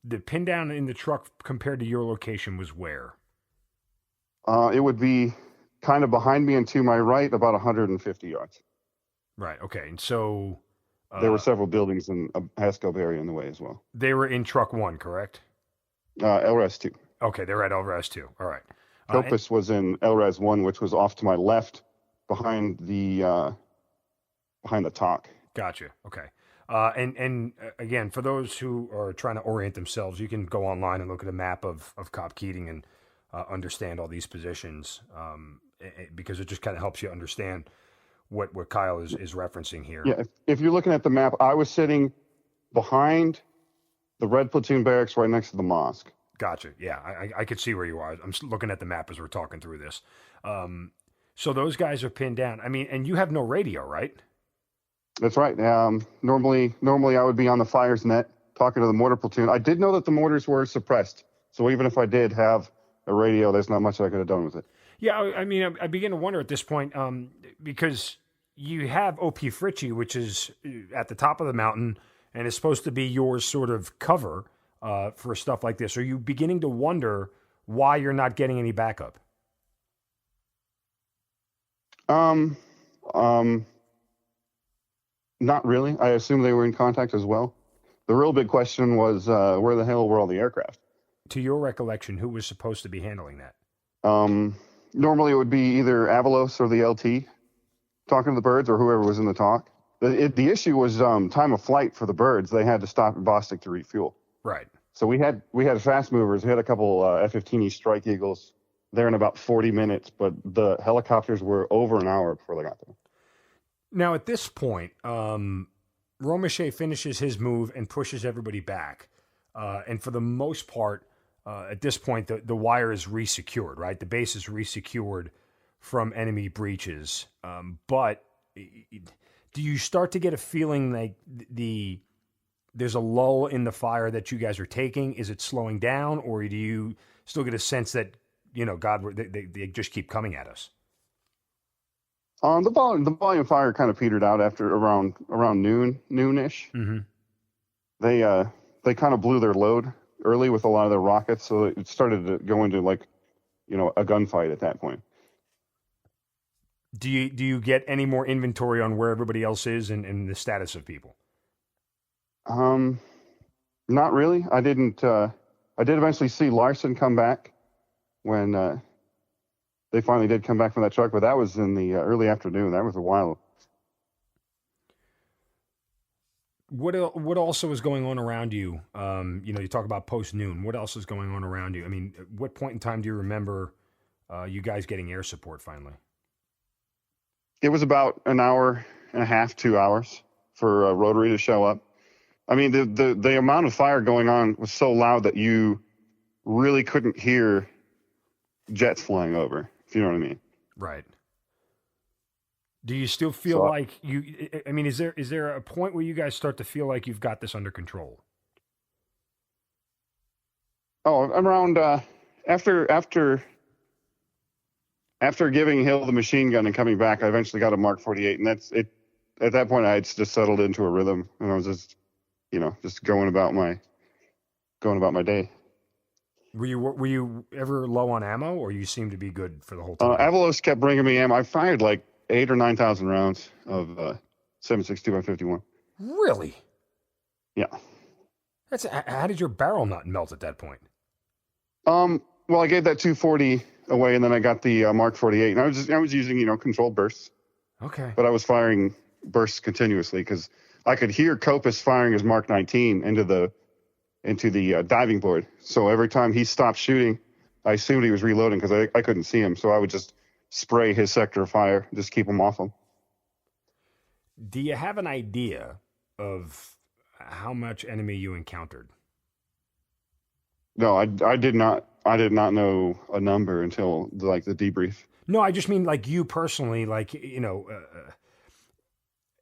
the pin down in the truck compared to your location was where? It would be kind of behind me and to my right, about 150 yards. Right. Okay. And so there were several buildings in a Haskell area in the way as well. They were in truck 1, correct? LRES 2. Okay, they're at LRES 2. All right. Copus was in LRES 1, which was off to my left behind the talk. Gotcha. Okay. And again, for those who are trying to orient themselves, you can go online and look at a map of COP Keating and understand all these positions, because it just kind of helps you understand what Kyle is referencing here. Yeah, if you're looking at the map, I was sitting behind the Red Platoon barracks right next to the mosque. Gotcha. Yeah, I could see where you are. I'm looking at the map as we're talking through this. So those guys are pinned down. I mean, and you have no radio, right? That's right. Normally I would be on the fires net talking to the mortar platoon. I did know that the mortars were suppressed, so even if I did have a radio, there's not much I could have done with it. Yeah, I mean, I begin to wonder at this point, because you have OP Fritchie, which is at the top of the mountain and is supposed to be your sort of cover for stuff like this. Are you beginning to wonder why you're not getting any backup? Not really. I assume they were in contact as well. The real big question was where the hell were all the aircraft? To your recollection, who was supposed to be handling that? Normally it would be either Avalos or the LT talking to the birds, or whoever was in the talk. The issue was time of flight for the birds. They had to stop at Bostic to refuel. Right. So we had fast movers. We had a couple F-15E Strike Eagles there in about 40 minutes, but the helicopters were over an hour before they got there. Now, at this point, Romesha finishes his move and pushes everybody back. And for the most part, at this point, the wire is resecured, right? The base is resecured from enemy breaches. But do you start to get a feeling like there's a lull in the fire that you guys are taking? Is it slowing down, or do you still get a sense that, they just keep coming at us? The volume fire kind of petered out after around noonish. Mm-hmm. They kind of blew their load early with a lot of their rockets, so it started to go into a gunfight at that point. Do you get any more inventory on where everybody else is and the status of people? Not really. I didn't. I did eventually see Larson come back when they finally did come back from that truck, but that was in the early afternoon. That was a while. What also is going on around you? You talk about post-noon. What else is going on around you? I mean, at what point in time do you remember you guys getting air support finally? It was about an hour and a half, 2 hours for Rotary to show up. I mean, the amount of fire going on was so loud that you really couldn't hear jets flying over, if you know what I mean. Right. Do you still feel like is there a point where you guys start to feel like you've got this under control? Oh, around after giving Hill the machine gun and coming back, I eventually got a Mark 48, and that's it. At that point, I had just settled into a rhythm, and I was just going about my day. Were you ever low on ammo, or you seemed to be good for the whole time? Avalos kept bringing me ammo. I fired like 8,000 or 9,000 rounds of 7.62 by 51. Really? Yeah. How did your barrel not melt at that point? Well, I gave that 240 away, and then I got the Mark 48, and I was using controlled bursts. Okay. But I was firing bursts continuously because I could hear Copus firing his Mark 19 into the into the diving board. So every time he stopped shooting, I assumed he was reloading because I couldn't see him. So I would just spray his sector of fire, just keep him off him. Do you have an idea of how much enemy you encountered? No, I did not. I did not know a number until like the debrief. No, I just mean like you personally, like, you know,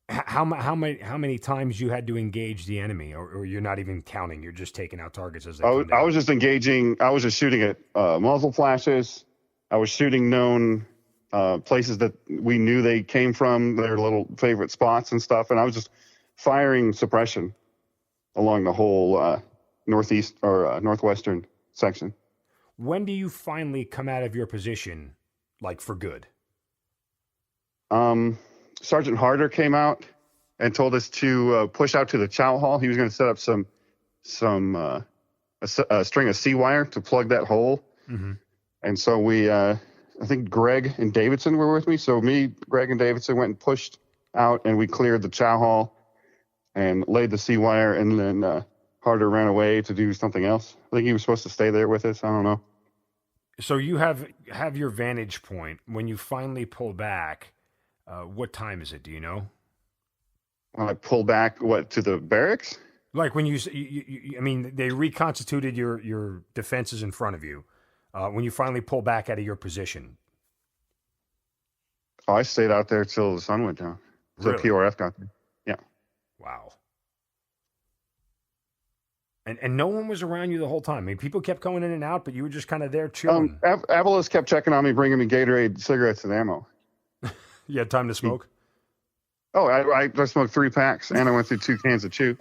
how many times you had to engage the enemy, or you're not even counting. You're just taking out targets as they come down. I was just engaging. I was just shooting at muzzle flashes. I was shooting known places that we knew they came from, their little favorite spots and stuff. And I was just firing suppression along the whole northeast or northwestern section. When do you finally come out of your position, like for good? Sergeant Harder came out and told us to push out to the chow hall. He was going to set up a string of sea wire to plug that hole. Mm-hmm. And so we, I think Greg and Davidson were with me. So me, Greg, and Davidson went and pushed out, and we cleared the chow hall and laid the sea wire. And then Harder ran away to do something else. I think he was supposed to stay there with us. I don't know. So you have your vantage point when you finally pull back. What time is it? Do you know? When I pull back, to the barracks? Like when you I mean, they reconstituted your defenses in front of you. When you finally pull back out of your position. Oh, I stayed out there till the sun went down. So Really? PRF got there. Yeah. Wow. And no one was around you the whole time. I mean, people kept going in and out, but you were just kind of there chilling. Avalos kept checking on me, bringing me Gatorade, cigarettes, and ammo. You had time to smoke? Oh, I smoked 3 packs, and I went through 2 cans of chew.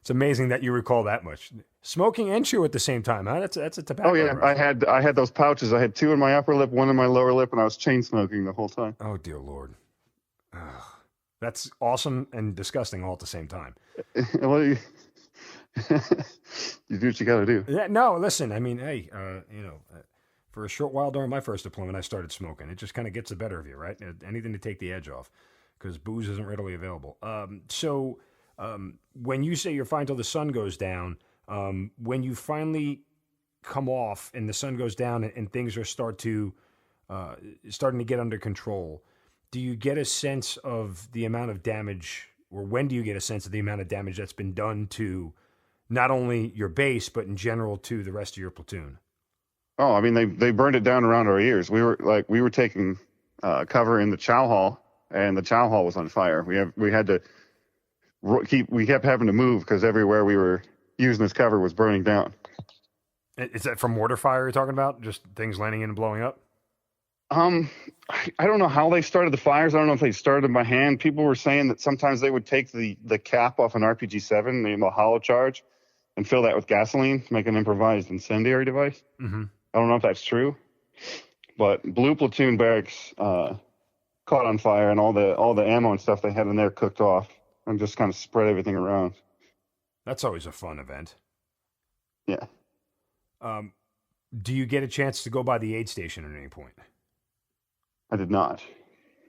It's amazing that you recall that much. Smoking and chew at the same time, huh? That's a tobacco. Oh, yeah. Rush. I had those pouches. I had 2 in my upper lip, 1 in my lower lip, and I was chain smoking the whole time. Oh, dear Lord. Ugh. That's awesome and disgusting all at the same time. Well, you do what you got to do. Yeah, no, listen, I mean, hey, for a short while during my first deployment, I started smoking. It just kind of gets the better of you, right? Anything to take the edge off, because booze isn't readily available. So when you say you're fine till the sun goes down, when you finally come off and the sun goes down and things are starting to get under control, do you get a sense of the amount of damage, or when do you get a sense of the amount of damage that's been done to not only your base, but in general to the rest of your platoon? Oh, I mean, they burned it down around our ears. We were taking cover in the chow hall, and the chow hall was on fire. We kept having to move because everywhere we were using as cover was burning down. Is that from mortar fire you're talking about? Just things landing in and blowing up? I don't know how they started the fires. I don't know if they started them by hand. People were saying that sometimes they would take the cap off an RPG-7, the hollow charge, and fill that with gasoline to make an improvised incendiary device. Mm-hmm. I don't know if that's true, but Blue Platoon barracks caught on fire, and all the ammo and stuff they had in there cooked off, and just kind of spread everything around. That's always a fun event. Yeah. Do you get a chance to go by the aid station at any point? I did not.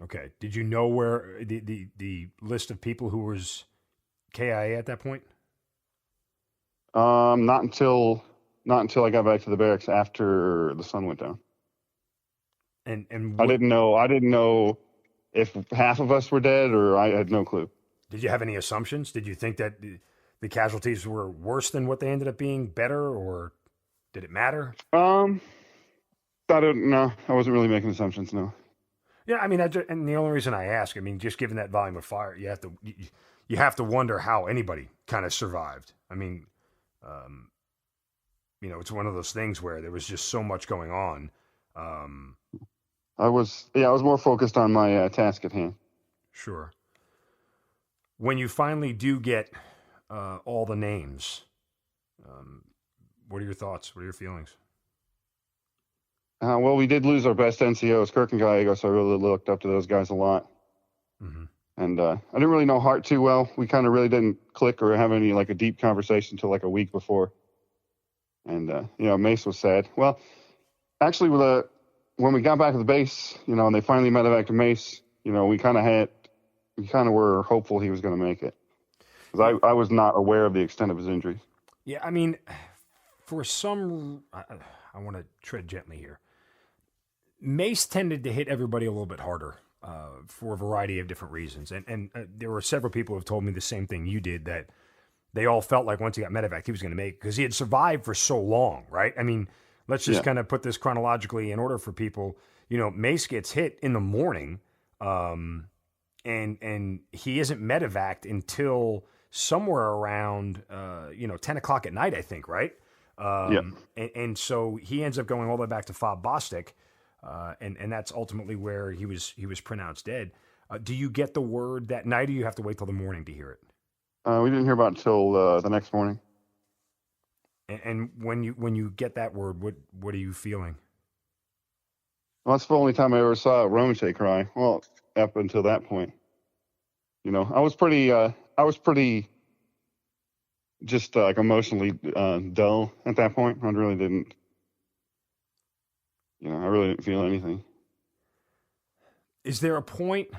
Okay. Did you know where the list of people who was KIA at that point? Not until I got back to the barracks after the sun went down. And I didn't know if half of us were dead, or I had no clue. Did you have any assumptions? Did you think that the casualties were worse than what they ended up being, better, or did it matter? I don't know. I wasn't really making assumptions, no. Yeah, I mean, and the only reason I ask, I mean, just given that volume of fire, you have to wonder how anybody kind of survived. I mean, it's one of those things where there was just so much going on. I was more focused on my task at hand. Sure. When you finally do get all the names, what are your thoughts? What are your feelings? Well, we did lose our best NCOs, Kirk and Gallegos. So I really looked up to those guys a lot. Mm-hmm. And I didn't really know Hart too well. We kind of really didn't click or have any a deep conversation until a week before. And Mace was sad. Well, actually, when we got back to the base, and they finally medevac to Mace, we kind of were hopeful he was going to make it. because I was not aware of the extent of his injuries. Yeah, I mean, for some, I want to tread gently here. Mace tended to hit everybody a little bit harder for a variety of different reasons. And there were several people who have told me the same thing you did, that they all felt like once he got medevac, he was going to make, because he had survived for so long, right? I mean, let's just kind of put this chronologically in order for people. You know, Mace gets hit in the morning, and he isn't medevaced until somewhere around 10 o'clock at night, I think, right? And so he ends up going all the way back to Fob Bostic, and that's ultimately where he was pronounced dead. Do you get the word that night, or you have to wait till the morning to hear it? We didn't hear about it until the next morning. And when you get that word, what are you feeling? Well, that's the only time I ever saw Romache cry. Well, up until that point, you know, I was pretty just like emotionally dull at that point. I really didn't feel anything. Is there a point,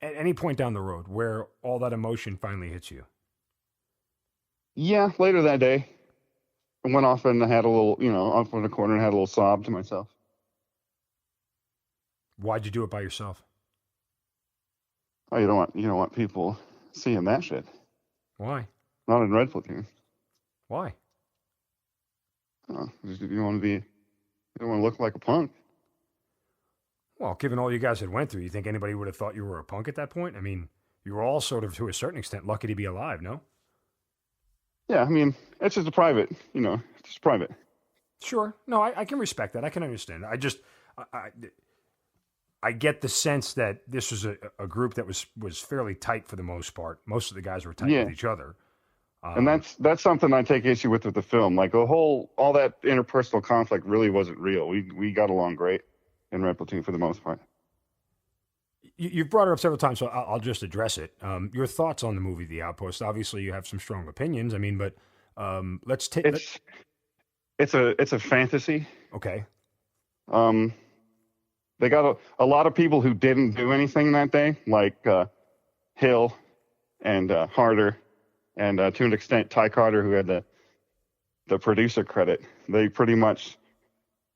at any point down the road, where all that emotion finally hits you? Yeah, later that day, I went off and had a little, off in the corner and had a little sob to myself. Why'd you do it by yourself? Oh, you don't want people seeing that shit. Why? Not in Red Platoon. Why? You don't want to look like a punk. Well, given all you guys had went through, you think anybody would have thought you were a punk at that point? I mean, you were all sort of, to a certain extent, lucky to be alive, no? Yeah, I mean, it's just it's private. Sure. No, I can respect that. I can understand. I get the sense that this was a group that was fairly tight for the most part. Most of the guys were tight with each other. And that's something I take issue with the film. Like all that interpersonal conflict really wasn't real. We got along great in Red Platoon for the most part. You've brought it up several times, so I'll just address it. Your thoughts on the movie, The Outpost? Obviously, you have some strong opinions. I mean, but let's take it's a fantasy. Okay. They got a lot of people who didn't do anything that day, like Hill and Harder, and to an extent Ty Carter, who had the producer credit. They pretty much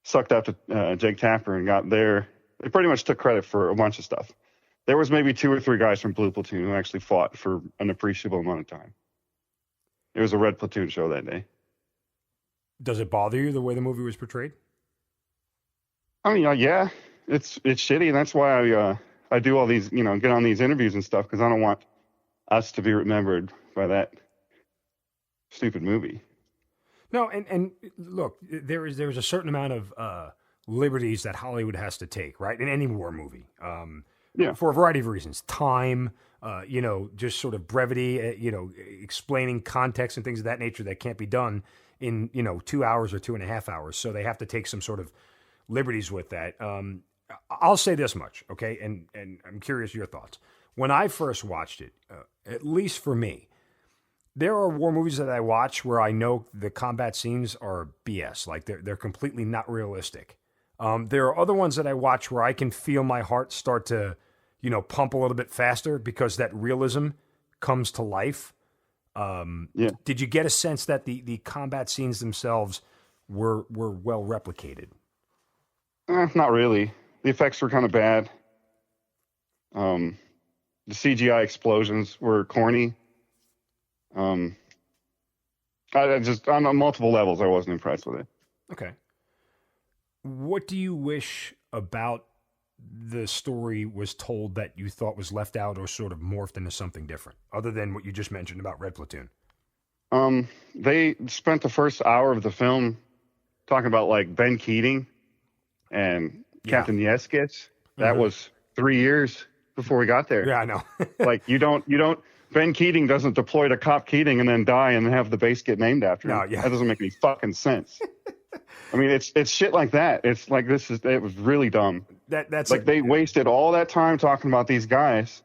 sucked up to Jake Tapper and they pretty much took credit for a bunch of stuff. There was maybe 2 or 3 guys from Blue Platoon who actually fought for an appreciable amount of time. It was a Red Platoon show that day. Does it bother you the way the movie was portrayed? I mean, yeah, it's shitty, and that's why I do all these, get on these interviews and stuff, because I don't want us to be remembered by that stupid movie. No, and look, there's a certain amount of liberties that Hollywood has to take, right, in any war movie. For a variety of reasons. Time, just sort of brevity, explaining context and things of that nature that can't be done in, 2 hours or 2.5 hours. So they have to take some sort of liberties with that. I'll say this much, okay? And I'm curious your thoughts. When I first watched it, at least for me, there are war movies that I watch where I know the combat scenes are BS. Like they're completely not realistic. There are other ones that I watch where I can feel my heart start to, pump a little bit faster because that realism comes to life. Did you get a sense that the combat scenes themselves were well replicated? Not really. The effects were kind of bad. The CGI explosions were corny. On multiple levels, I wasn't impressed with it. Okay. What do you wish about the story was told that you thought was left out or sort of morphed into something different, other than what you just mentioned about Red Platoon? They spent the first hour of the film talking about like Ben Keating and Captain Yeskich. That was 3 years before we got there. Yeah, I know. Like you don't. Ben Keating doesn't deploy to COP Keating and then die and have the base get named after him. No, yeah. That doesn't make any fucking sense. I mean, it's shit like that. It's like it was really dumb. That's like they wasted all that time talking about these guys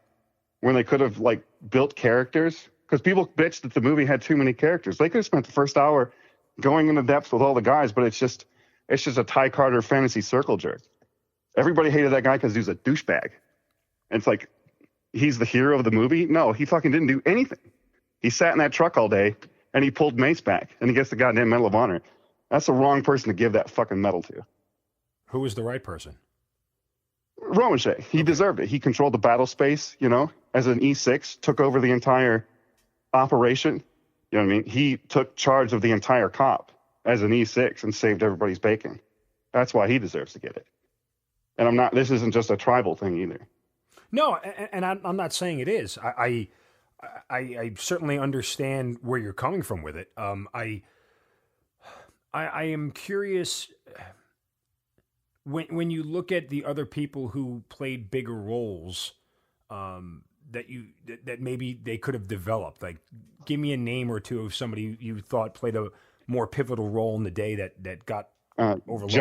when they could have like built characters. Because people bitched that the movie had too many characters. They could have spent the first hour going into depth with all the guys, but it's just a Ty Carter fantasy circle jerk. Everybody hated that guy because he was a douchebag. And it's like, he's the hero of the movie? No, he fucking didn't do anything. He sat in that truck all day, and he pulled mace back, and he gets the goddamn Medal of Honor. That's the wrong person to give that fucking medal to. Who was the right person? Romeshay. He deserved it. He controlled the battle space, as an E6, took over the entire operation. You know what I mean? He took charge of the entire COP as an E6 and saved everybody's bacon. That's why he deserves to get it. And this isn't just a tribal thing either. No, and I'm not saying it is. I certainly understand where you're coming from with it. I am curious when you look at the other people who played bigger roles that maybe they could have developed. Like, give me a name or two of somebody you thought played a more pivotal role in the day that got overlooked.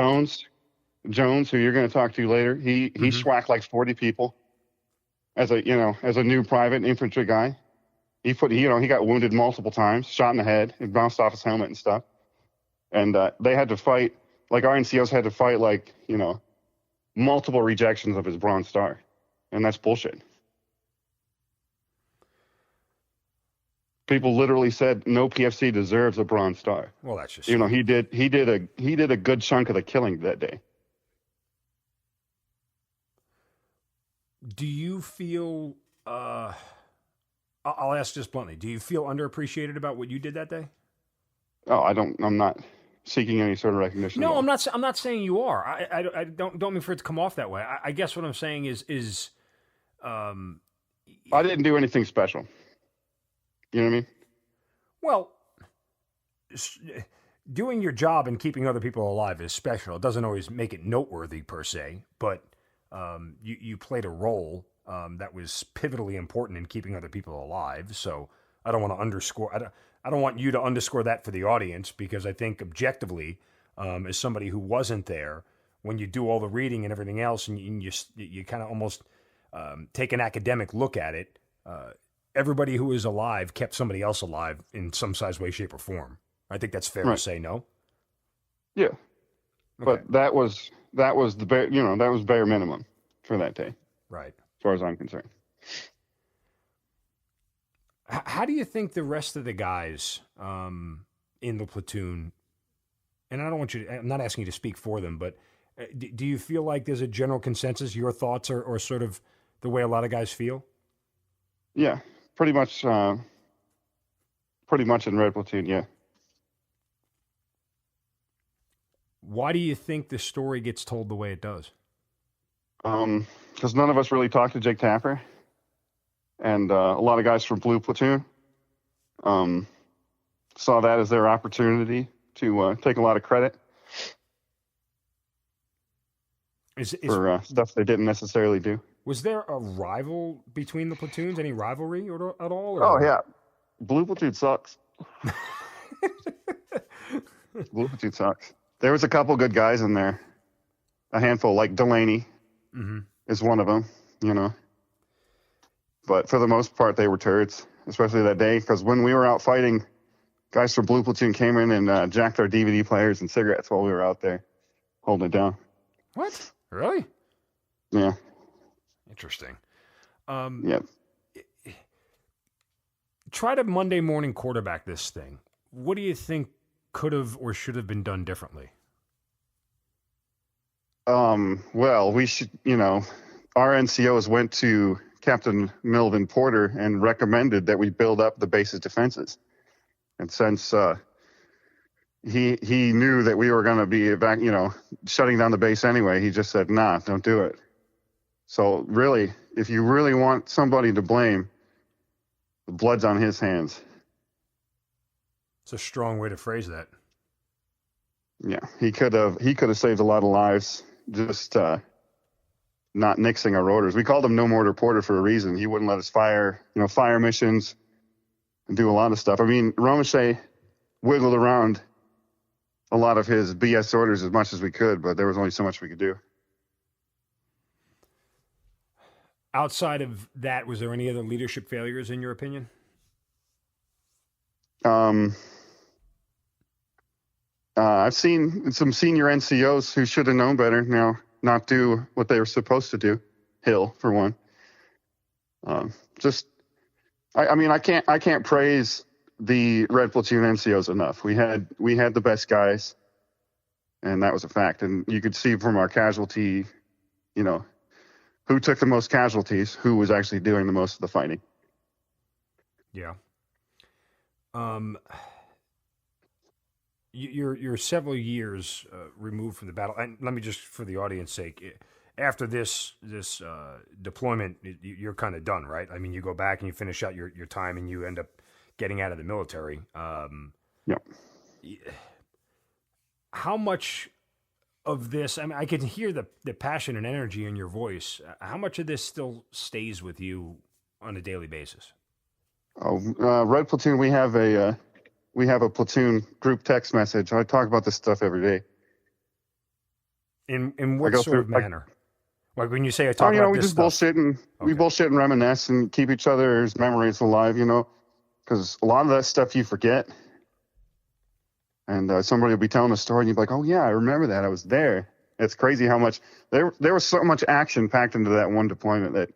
Jones, who you're going to talk to later, he schwacked like 40 people as a new private infantry guy. He got wounded multiple times, shot in the head, it bounced off his helmet and stuff. And they had to fight, like our NCOs had to fight multiple rejections of his Bronze Star. And that's bullshit. People literally said no PFC deserves a Bronze Star. Well, that's just he did a good chunk of the killing that day. Do you feel I'll ask just bluntly, do you feel underappreciated about what you did that day? Oh, I'm not seeking any sort of recognition. No, I'm not saying you are. I don't mean for it to come off that way. I guess what I'm saying is I didn't do anything special. You know what I mean? Well, doing your job and keeping other people alive is special. It doesn't always make it noteworthy per se, but you played a role that was pivotally important in keeping other people alive. So I don't want to underscore. I don't want you to underscore that for the audience, because I think objectively, as somebody who wasn't there, when you do all the reading and everything else, and you kind of almost take an academic look at it. Everybody who is alive kept somebody else alive in some size, way, shape, or form. I think that's fair to say, no? Yeah. Okay. But that was the bare, that was bare minimum for that day. Right. As far as I'm concerned. How do you think the rest of the guys in the platoon, and I'm not asking you to speak for them, but do you feel like there's a general consensus? Your thoughts are sort of the way a lot of guys feel? Yeah, pretty much in Red Platoon, yeah. Why do you think the story gets told the way it does? Because none of us really talked to Jake Tapper, and a lot of guys from Blue Platoon saw that as their opportunity to take a lot of credit for stuff they didn't necessarily do. Was there a rival between the platoons? Any rivalry at all? Or? Oh, yeah. Blue Platoon sucks. Blue Platoon sucks. There was a couple good guys in there. A handful, like Delaney is one of them, But for the most part, they were turds, especially that day. Because when we were out fighting, guys from Blue Platoon came in and jacked our DVD players and cigarettes while we were out there holding it down. What? Really? Yeah. Interesting. Yeah. Try to Monday morning quarterback this thing. What do you think could have or should have been done differently? Well, we should, our NCOs went to Captain Melvin Porter and recommended that we build up the base's defenses. And since he knew that we were going to be back, shutting down the base anyway, he just said, nah, don't do it. So really, if you really want somebody to blame, the blood's on his hands. It's a strong way to phrase that. Yeah, he could have saved a lot of lives just not nixing our orders. We called him No Mortar Porter for a reason. He wouldn't let us fire missions and do a lot of stuff. I mean, Romeshay wiggled around a lot of his BS orders as much as we could, but there was only so much we could do. Outside of that, was there any other leadership failures in your opinion? I've seen some senior NCOs who should have known better now not do what they were supposed to do. Hill, for one. Just I mean, I can't praise the Red Platoon NCOs enough. We had the best guys, and that was a fact. And you could see from our casualty, you know, who took the most casualties, who was actually doing the most of the fighting. Yeah. You're several years removed from the battle, and let me just, for the audience sake, after this deployment, you're kind of done, right? I mean, you go back and you finish out your time, and you end up getting out of the military. Yeah. How much of this? I mean, I can hear the passion and energy in your voice. How much of this still stays with you on a daily basis? Oh, Red Platoon, we have a platoon group text message. I talk about this stuff every day. In what sort of manner? Like when you say I talk you know, about we this just stuff. bullshit and we bullshit and reminisce and keep each other's memories alive, you know, because a lot of that stuff you forget. And somebody will be telling a story and you'll be like, oh yeah, I remember that. I was there. It's crazy how much there was so much action packed into that one deployment that,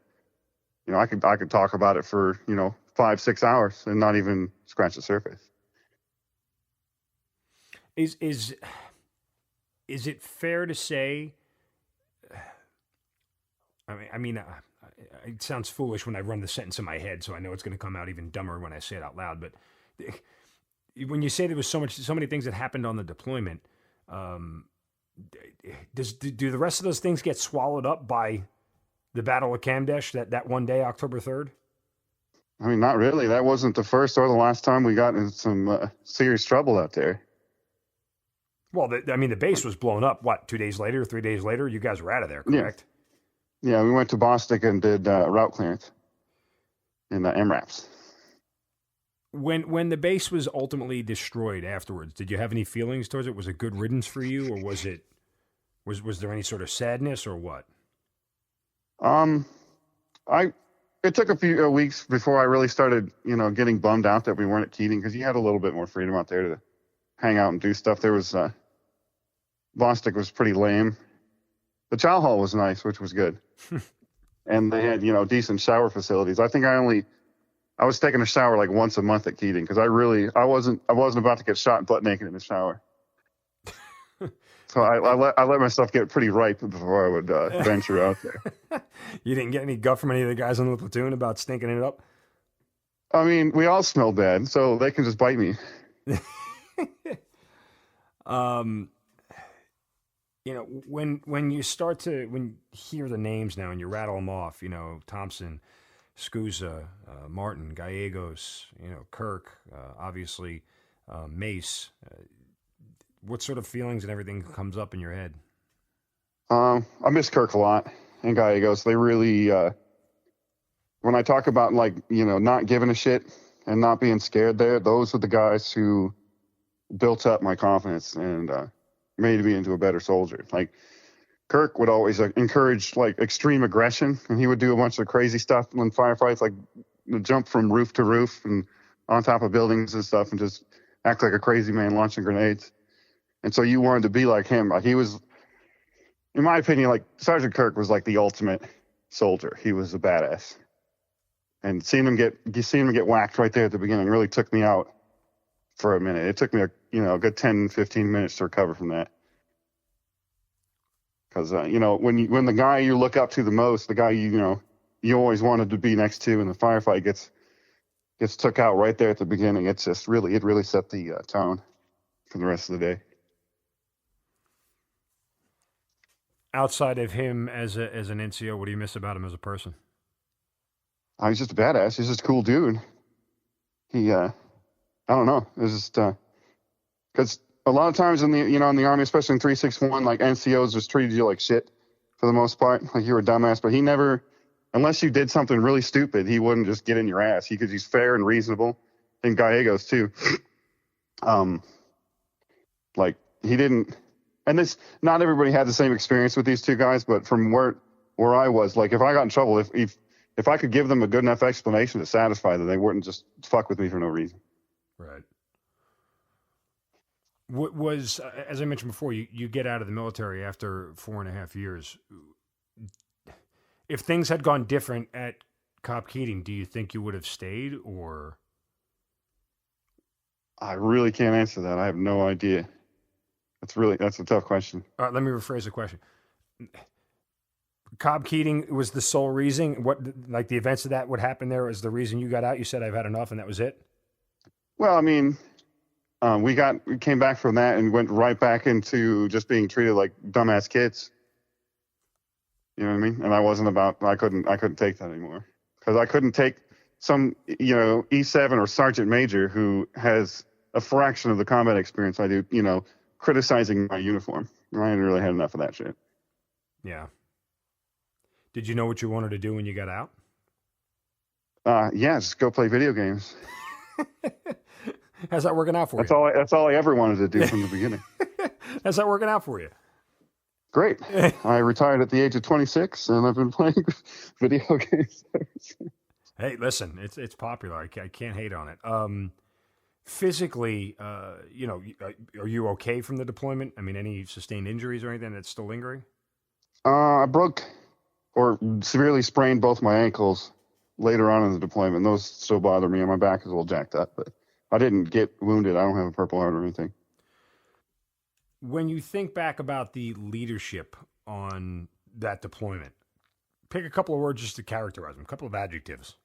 you know, I could talk about it for, you know, 5-6 hours and not even scratch the surface. Is it fair to say? I mean, it sounds foolish when I run the sentence in my head, so I know it's going to come out even dumber when I say it out loud. But when you say there was so many things that happened on the deployment, do the rest of those things get swallowed up by the Battle of Kamdesh that one day, October 3rd? I mean, not really. That wasn't the first or the last time we got in some serious trouble out there. Well, the base was blown up, 2 days later, 3 days later? You guys were out of there, correct? Yeah, we went to Bostic and did route clearance in the MRAPs. When the base was ultimately destroyed afterwards, did you have any feelings towards it? Was it good riddance for you, or was there any sort of sadness, or what? It took a few weeks before I really started, you know, getting bummed out that we weren't at Keating, because you had a little bit more freedom out there to hang out and do stuff. There was Bostic was pretty lame. The chow hall was nice, which was good. And they had, you know, decent shower facilities. I think I was taking a shower like once a month at Keating because I wasn't about to get shot butt naked in the shower. So I let myself get pretty ripe before I would venture out there. You didn't get any guff from any of the guys on the platoon about stinking it up? I mean, we all smell bad, so they can just bite me. You know, when you hear the names now and you rattle them off, you know, Thompson, Scusa, Martin, Gallegos, you know, Kirk, obviously, Mace. What sort of feelings and everything comes up in your head? I miss Kirk a lot and Gallegos. They really, when I talk about, like, you know, not giving a shit and not being scared there, those are the guys who built up my confidence and made me into a better soldier. Like, Kirk would always encourage, like, extreme aggression, and he would do a bunch of crazy stuff in firefights, like jump from roof to roof and on top of buildings and stuff and just act like a crazy man launching grenades. And so you wanted to be like him. He was, in my opinion, like, Sergeant Kirk was like the ultimate soldier. He was a badass. And seeing him get whacked right there at the beginning really took me out for a minute. It took me a good 10, 15 minutes to recover from that. Because, you know, when the guy you look up to the most, the guy you always wanted to be next to in the firefight gets took out right there at the beginning, it really set the tone for the rest of the day. Outside of him as an NCO, what do you miss about him as a person? He's just a badass. He's just a cool dude. He, I don't know. It's just because a lot of times in the Army, especially in 361, like, NCOs just treated you like shit for the most part, like you were a dumbass. But he never, unless you did something really stupid, he wouldn't just get in your ass. He's fair and reasonable. And Gallegos too. Like, he didn't. And not everybody had the same experience with these two guys, but from where I was, like, if I got in trouble, if I could give them a good enough explanation to satisfy them, they wouldn't just fuck with me for no reason. Right. What was, as I mentioned before, you get out of the military after 4.5 years. If things had gone different at COP Keating, do you think you would have stayed, or? I really can't answer that. I have no idea. That's a tough question. All right, let me rephrase the question. COP Keating was the sole reason. What, like the events of that would happen there was the reason you got out? You said I've had enough, and that was it. Well, I mean, we came back from that and went right back into just being treated like dumbass kids. You know what I mean? And I couldn't take that anymore, because I couldn't take some, E7 or sergeant major who has a fraction of the combat experience I do, criticizing my uniform. I hadn't really had enough of that shit. Yeah. Did you know what you wanted to do when you got out? Yeah, just go play video games. How's that working out for you? That's all I ever wanted to do from the beginning. How's that working out for you? Great. I retired at the age of 26, and I've been playing video games ever since. Hey, listen, it's popular. I can't hate on it. Physically, are you okay from the deployment? I mean, any sustained injuries or anything that's still lingering? I broke or severely sprained both my ankles later on in the deployment. Those still bother me, and my back is a little jacked up, but I didn't get wounded. I don't have a Purple Heart or anything. When you think back about the leadership on that deployment, pick a couple of words just to characterize them, a couple of adjectives.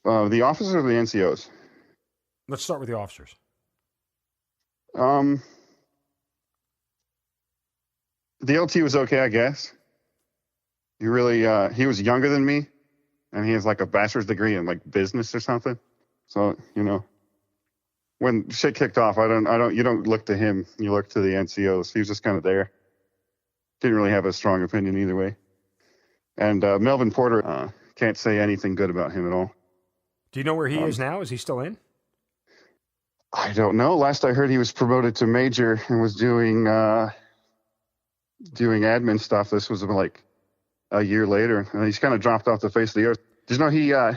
The officers or the NCOs? Let's start with the officers. The LT was okay, I guess. He was younger than me, and he has like a bachelor's degree in like business or something. So, when shit kicked off, you don't look to him, you look to the NCOs. He was just kind of there. Didn't really have a strong opinion either way. And Melvin Porter, can't say anything good about him at all. Do you know where he is now? Is he still in? I don't know. Last I heard, he was promoted to major and was doing admin stuff. This was like a year later, and he's kind of dropped off the face of the earth. Did you know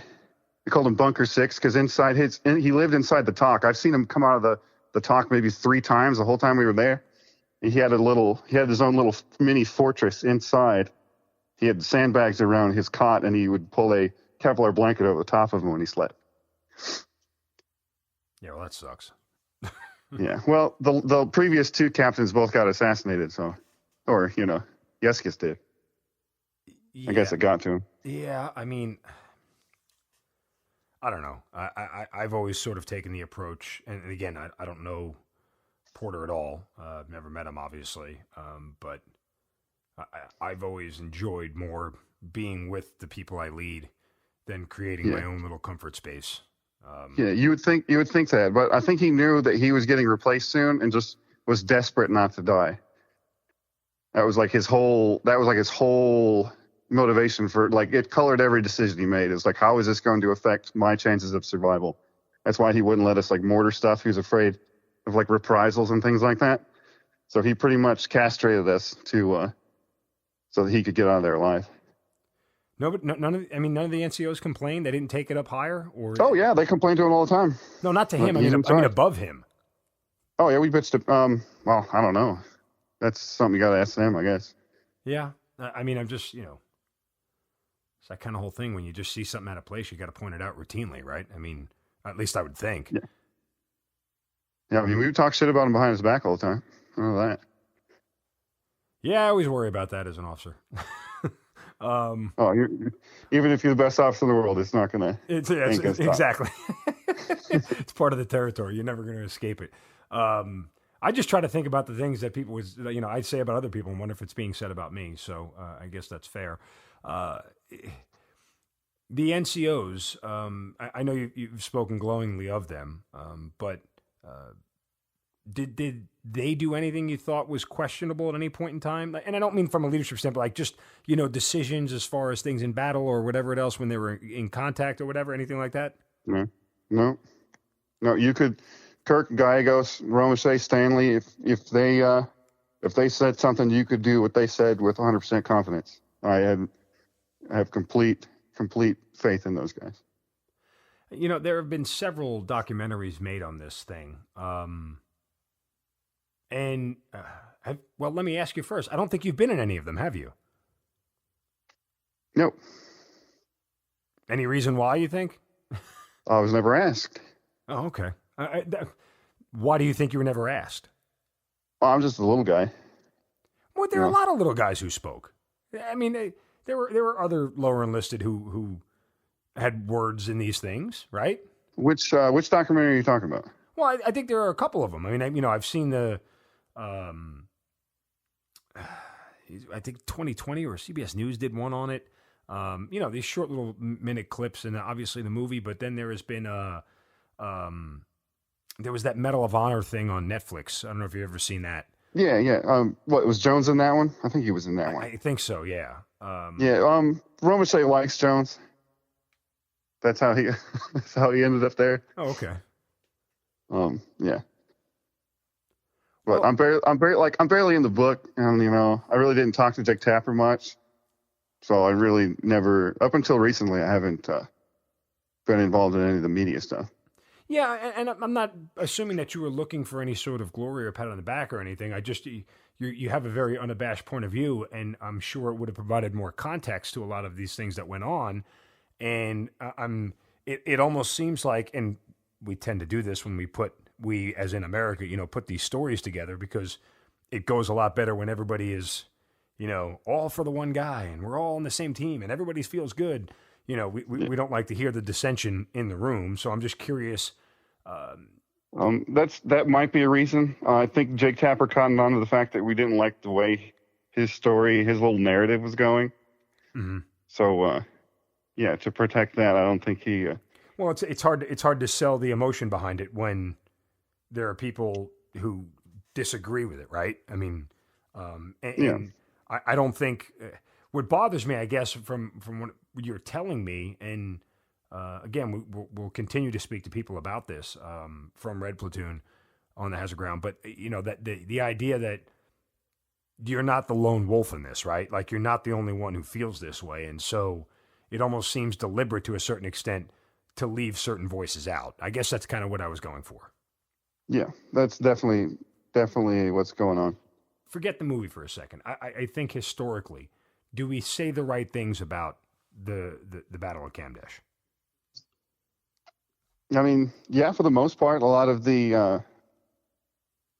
they called him Bunker 6 because he lived inside the TOC. I've seen him come out of the TOC maybe 3 times the whole time we were there. He had his own little mini fortress inside. He had sandbags around his cot, and he would pull a Kevlar blanket over the top of him when he slept. Yeah, well, that sucks. Yeah, well, the previous 2 captains both got assassinated, Yeskis did. Yeah. I guess it got to him. Yeah, I mean, I don't know. I've always sort of taken the approach, and again, I don't know Porter at all. I've never met him, obviously, but I've always enjoyed more being with the people I lead than creating my own little comfort space. You would think that, but I think he knew that he was getting replaced soon and just was desperate not to die. That was like his whole motivation for, like, it colored every decision he made. It's like, how is this going to affect my chances of survival? That's why he wouldn't let us like mortar stuff. He was afraid of like reprisals and things like that. So he pretty much castrated us so that he could get out of there alive. No, but none of the NCOs complained. They didn't take it up higher, or? Oh yeah, they complained to him all the time. No, not to him. I mean above him. Oh yeah, we bitched to. Well, I don't know. That's something you got to ask them, I guess. Yeah, I mean, I'm just, it's that kind of whole thing when you just see something out of place, you got to point it out routinely, right? I mean, at least I would think. Yeah. Yeah, I mean, we would talk shit about him behind his back all the time. I know that. Yeah, I always worry about that as an officer. Even if you're the best officer in the world, it's not going to. Exactly. It's part of the territory. You're never going to escape it. I just try to think about the things that people I'd say about other people and wonder if it's being said about me. So I guess that's fair. The NCOs, I know you've spoken glowingly of them, but did they do anything you thought was questionable at any point in time? And I don't mean from a leadership standpoint, like just, decisions as far as things in battle or whatever else when they were in contact or whatever, anything like that? No, you could, Kirk, Gallegos, Romeshay, Stanley, if they said something, you could do what they said with 100% confidence. I have complete faith in those guys. There have been several documentaries made on this thing. Let me ask you first. I don't think you've been in any of them, have you? Nope. Any reason why you think? I was never asked. Oh, okay. Why do you think you were never asked? Well, I'm just a little guy. Well, there are a lot of little guys who spoke. I mean, there were other lower enlisted who had words in these things, right? Which documentary are you talking about? Well, I think there are a couple of them. I mean, I've seen the, I think 2020 or CBS News did one on it. These short little minute clips, and obviously the movie. But then there has been there was that Medal of Honor thing on Netflix. I don't know if you've ever seen that. Yeah. What was Jones in that one? I think he was in that one. I think so. Yeah. Romachet likes Jones. That's how he ended up there. Oh, okay. Yeah. But well, I'm barely in the book, and I really didn't talk to Jake Tapper much, so I really never, up until recently, I haven't been involved in any of the media stuff. Yeah, and I'm not assuming that you were looking for any sort of glory or pat on the back or anything. I just you have a very unabashed point of view, and I'm sure it would have provided more context to a lot of these things that went on. And it almost seems like, and we tend to do this when we as in America, put these stories together, because it goes a lot better when everybody is, all for the one guy and we're all on the same team and everybody feels good. We don't like to hear the dissension in the room. So I'm just curious. That might be a reason. I think Jake Tapper cottoned on to the fact that we didn't like the way his story, his little narrative was going. Mm-hmm. So, to protect that, I don't think he. Well, it's hard to sell the emotion behind it when there are people who disagree with it, right? I mean, and I don't think what bothers me, I guess, from what you're telling me, and again, we'll continue to speak to people about this from Red Platoon on the Hazard Ground, but that the idea that you're not the lone wolf in this, right? Like, you're not the only one who feels this way, and so it almost seems deliberate to a certain extent to leave certain voices out. I guess that's kind of what I was going for. Yeah, that's definitely what's going on. Forget the movie for a second. I think historically, do we say the right things about the Battle of Kamdesh? I mean, yeah, for the most part, a lot of the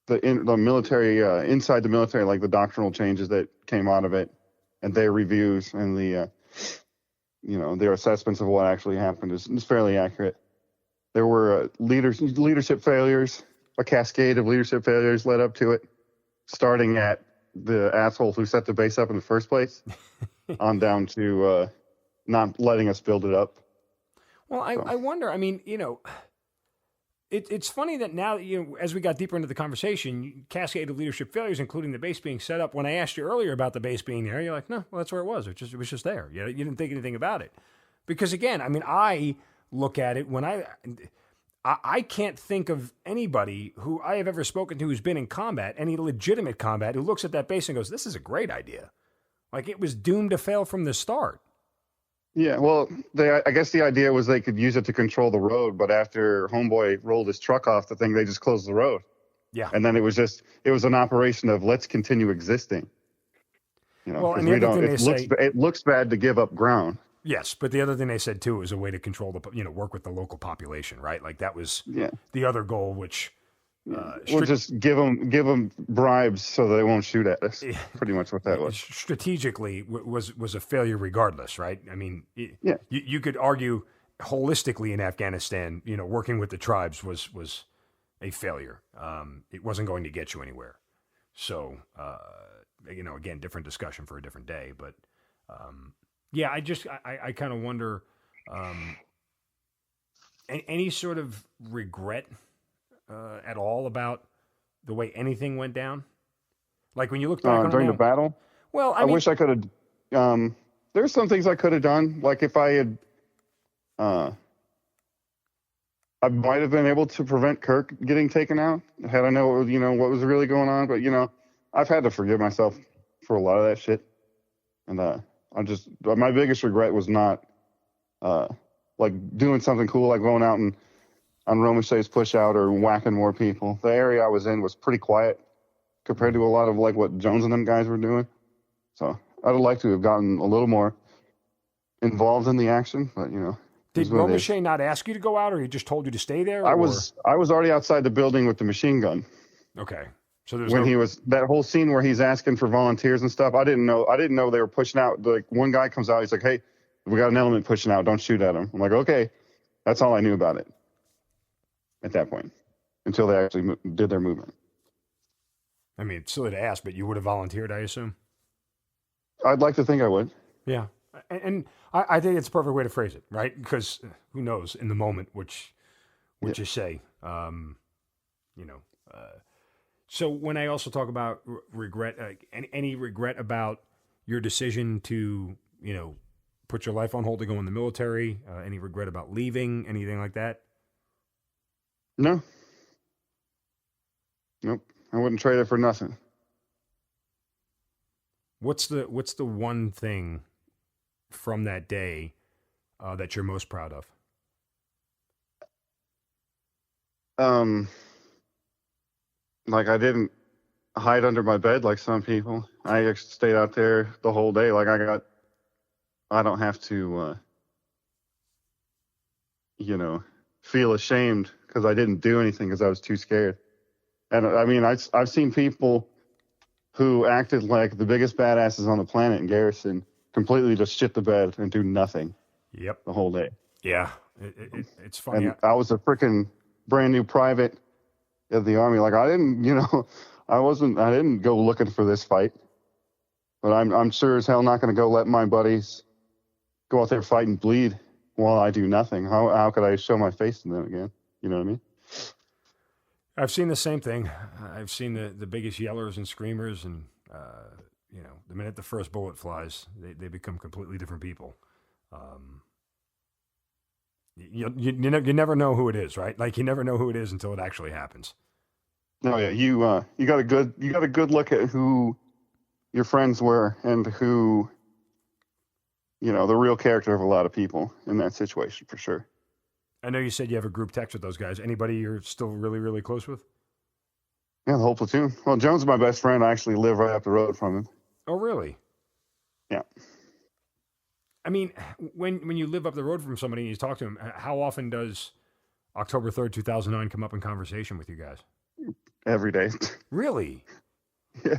military, inside the military, like the doctrinal changes that came out of it, and their reviews and their assessments of what actually happened is fairly accurate. There were leadership failures, a cascade of leadership failures led up to it, starting at the asshole who set the base up in the first place, on down to not letting us build it up. Well, I wonder, I mean, it's funny that now, as we got deeper into the conversation, cascade of leadership failures, including the base being set up. When I asked you earlier about the base being there, you're like, no, well, that's where it was. It was just there. You didn't think anything about it. Because again, I mean, I look at it when I can't think of anybody who I have ever spoken to who's been in combat, any legitimate combat, who looks at that base and goes, this is a great idea. Like, it was doomed to fail from the start. Yeah, well, I guess the idea was they could use it to control the road, but after Homeboy rolled his truck off the thing, they just closed the road. Yeah. And then it was an operation of let's continue existing. Well, and the other thing it looks bad to give up ground. Yes, but the other thing they said too was a way to control work with the local population, right? Like, that was the other goal, which we'll just give them bribes so they won't shoot at us. Pretty much what that was. Strategically was a failure regardless, right? I mean, you could argue holistically in Afghanistan, working with the tribes was a failure. It wasn't going to get you anywhere. So, again, different discussion for a different day, but. I kind of wonder, any sort of regret at all about the way anything went down? Like, when you look back during the battle? Well, I wish I could have. There's some things I could have done. Like, if I had, I might have been able to prevent Kirk getting taken out had I know what was really going on. But I've had to forgive myself for a lot of that shit, and my biggest regret was not like doing something cool, like going out and on Romachet's push out or whacking more people. The area I was in was pretty quiet compared to a lot of like what Jones and them guys were doing. So I'd have liked to have gotten a little more involved in the action, but Did is what it is. Romeshay not ask you to go out, or he just told you to stay there? I was already outside the building with the machine gun. Okay. So there's When he was that whole scene where he's asking for volunteers and stuff, I didn't know they were pushing out. Like one guy comes out, he's like, "Hey, we got an element pushing out. Don't shoot at him." I'm like, "Okay." That's all I knew about it at that point, until they actually did their movement. I mean, it's silly to ask, but you would have volunteered, I assume. I'd like to think I would. Yeah, and I think it's a perfect way to phrase it, right? Because who knows in the moment which you say, So when I also talk about regret, any regret about your decision to, put your life on hold to go in the military, any regret about leaving, anything like that? No. Nope. I wouldn't trade it for nothing. What's the one thing from that day that you're most proud of? Like I didn't hide under my bed like some people. I actually stayed out there the whole day. Like I don't have to, feel ashamed because I didn't do anything because I was too scared. And I mean, I've seen people who acted like the biggest badasses on the planet in garrison completely just shit the bed and do nothing. Yep. The whole day. Yeah. It's funny. And I was a freaking brand new private of the Army. Like I didn't, I didn't go looking for this fight, but I'm sure as hell not going to go let my buddies go out there fight and bleed while I do nothing. How could I show my face to them again? You know what I mean? I've seen the same thing. I've seen the biggest yellers and screamers, and the minute the first bullet flies, they become completely different people. You never know who it is, right? Like you never know who it is until it actually happens. No, yeah, you got a good look at who your friends were and who, the real character of a lot of people in that situation for sure. I know you said you have a group text with those guys. Anybody you're still really, really close with? Yeah, the whole platoon. Well, Jones is my best friend. I actually live right up the road from him. Oh, really? Yeah. I mean, when you live up the road from somebody and you talk to them, how often does October 3rd, 2009 come up in conversation with you guys? Every day. Really? Yeah.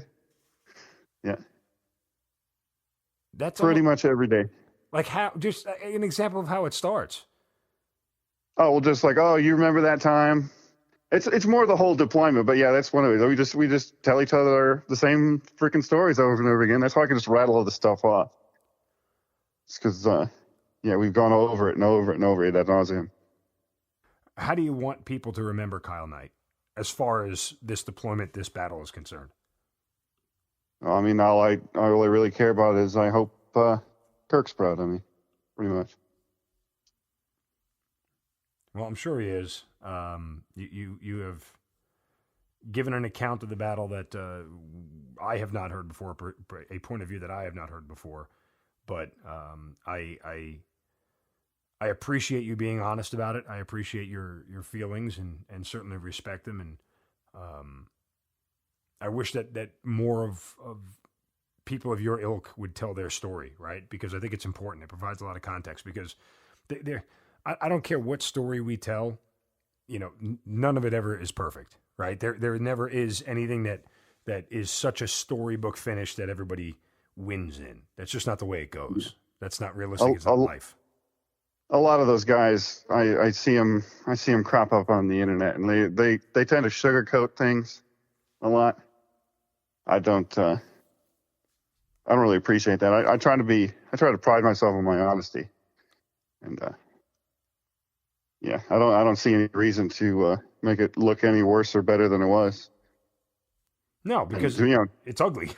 Yeah. That's pretty much every day. Like how? Just an example of how it starts. Oh, well, just like, oh, you remember that time? It's more the whole deployment, but yeah, that's one of it. We just tell each other the same freaking stories over and over again. That's why I can just rattle all this stuff off. It's because, we've gone over it and over it and over it ad nauseum. How do you want people to remember Kyle Knight as far as this deployment, this battle is concerned? I mean, all I really care about is I hope Kirk's proud of me, pretty much. Well, I'm sure he is. You have given an account of the battle that I have not heard before, a point of view that I have not heard before. But I appreciate you being honest about it. I appreciate your feelings and certainly respect them. And I wish that more of people of your ilk would tell their story, right? Because I think it's important. It provides a lot of context because I don't care what story we tell, none of it ever is perfect, right? There never is anything that is such a storybook finish that everybody wins in. That's just not the way it goes. That's not realistic. It's not life. A lot of those guys, I see them crop up on the internet, and they tend to sugarcoat things a lot. I don't really appreciate that. I try to pride myself on my honesty, and I don't see any reason to make it look any worse or better than it was. No, because it's ugly.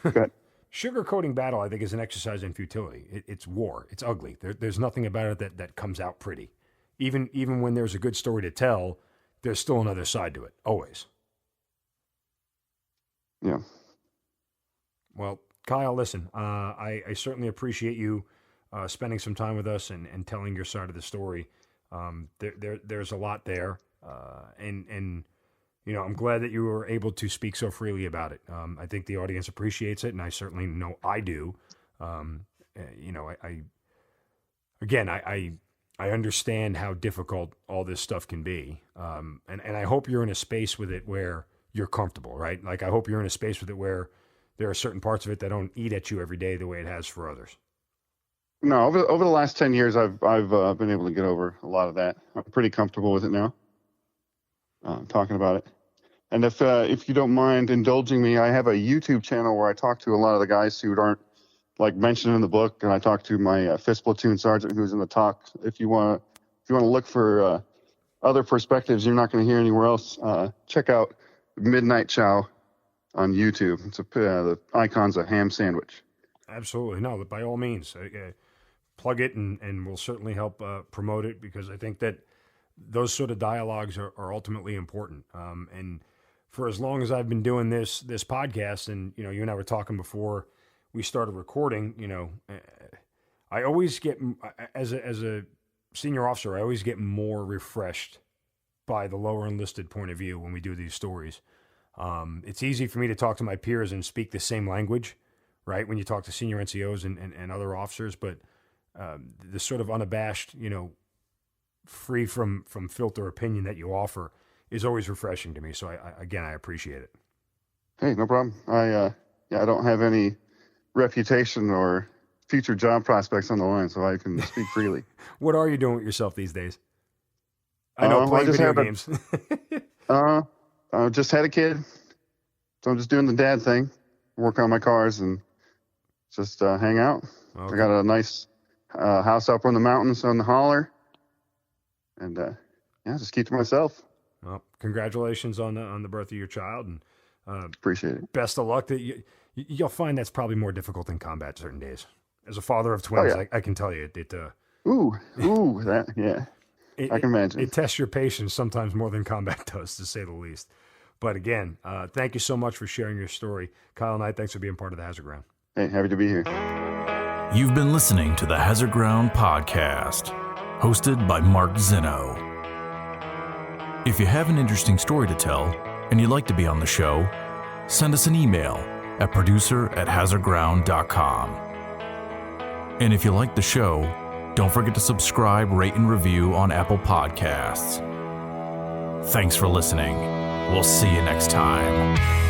Sugarcoating battle, I think, is an exercise in futility. It's war. It's ugly. There's nothing about it that comes out pretty. Even when there's a good story to tell, there's still another side to it, always. Yeah. Well, Kyle, listen, I certainly appreciate you spending some time with us and telling your side of the story. There's a lot there, and I'm glad that you were able to speak so freely about it. I think the audience appreciates it, and I certainly know I do. I again, I understand how difficult all this stuff can be. And I hope you're in a space with it where you're comfortable, right? Like, I hope you're in a space with it where there are certain parts of it that don't eat at you every day the way it has for others. No, over the last 10 years, I've been able to get over a lot of that. I'm pretty comfortable with it now. Talking about it. And if you don't mind indulging me, I have a YouTube channel where I talk to a lot of the guys who aren't like mentioned in the book, and I talk to my fifth platoon sergeant who's in the talk. If you want to look for other perspectives you're not going to hear anywhere else, check out Midnight Chow on YouTube. It's the icon's a ham sandwich. Absolutely. No, by all means, plug it, and we'll certainly help promote it, because I think that those sort of dialogues are ultimately important. And for as long as I've been doing this podcast, and, you know, you and I were talking before we started recording, you know, I always get, as a senior officer, I always get more refreshed by the lower enlisted point of view when we do these stories. It's easy for me to talk to my peers and speak the same language, right? When you talk to senior NCOs and other officers, but the sort of unabashed, you know, free from filter opinion that you offer is always refreshing to me. So I appreciate it. Hey, no problem. I don't have any reputation or future job prospects on the line, so I can speak freely. What are you doing with yourself these days? I know, playing video games. I just had a kid, so I'm just doing the dad thing, work on my cars and just hang out. Okay. I got a nice house up on the mountains on the holler, and just keep to myself. Well, congratulations on the birth of your child, and appreciate it. Best of luck. That you'll find that's probably more difficult than combat certain days. As a father of twins, I can tell you it. I can imagine. It tests your patience sometimes more than combat does, to say the least. But again, thank you so much for sharing your story, Kyle Knight. Thanks for being part of the Hazard Ground. Hey, happy to be here. You've been listening to the Hazard Ground podcast, hosted by Mark Zinno. If you have an interesting story to tell and you'd like to be on the show, send us an email at producer@hazardground.com. And if you like the show, don't forget to subscribe, rate, and review on Apple Podcasts. Thanks for listening. We'll see you next time.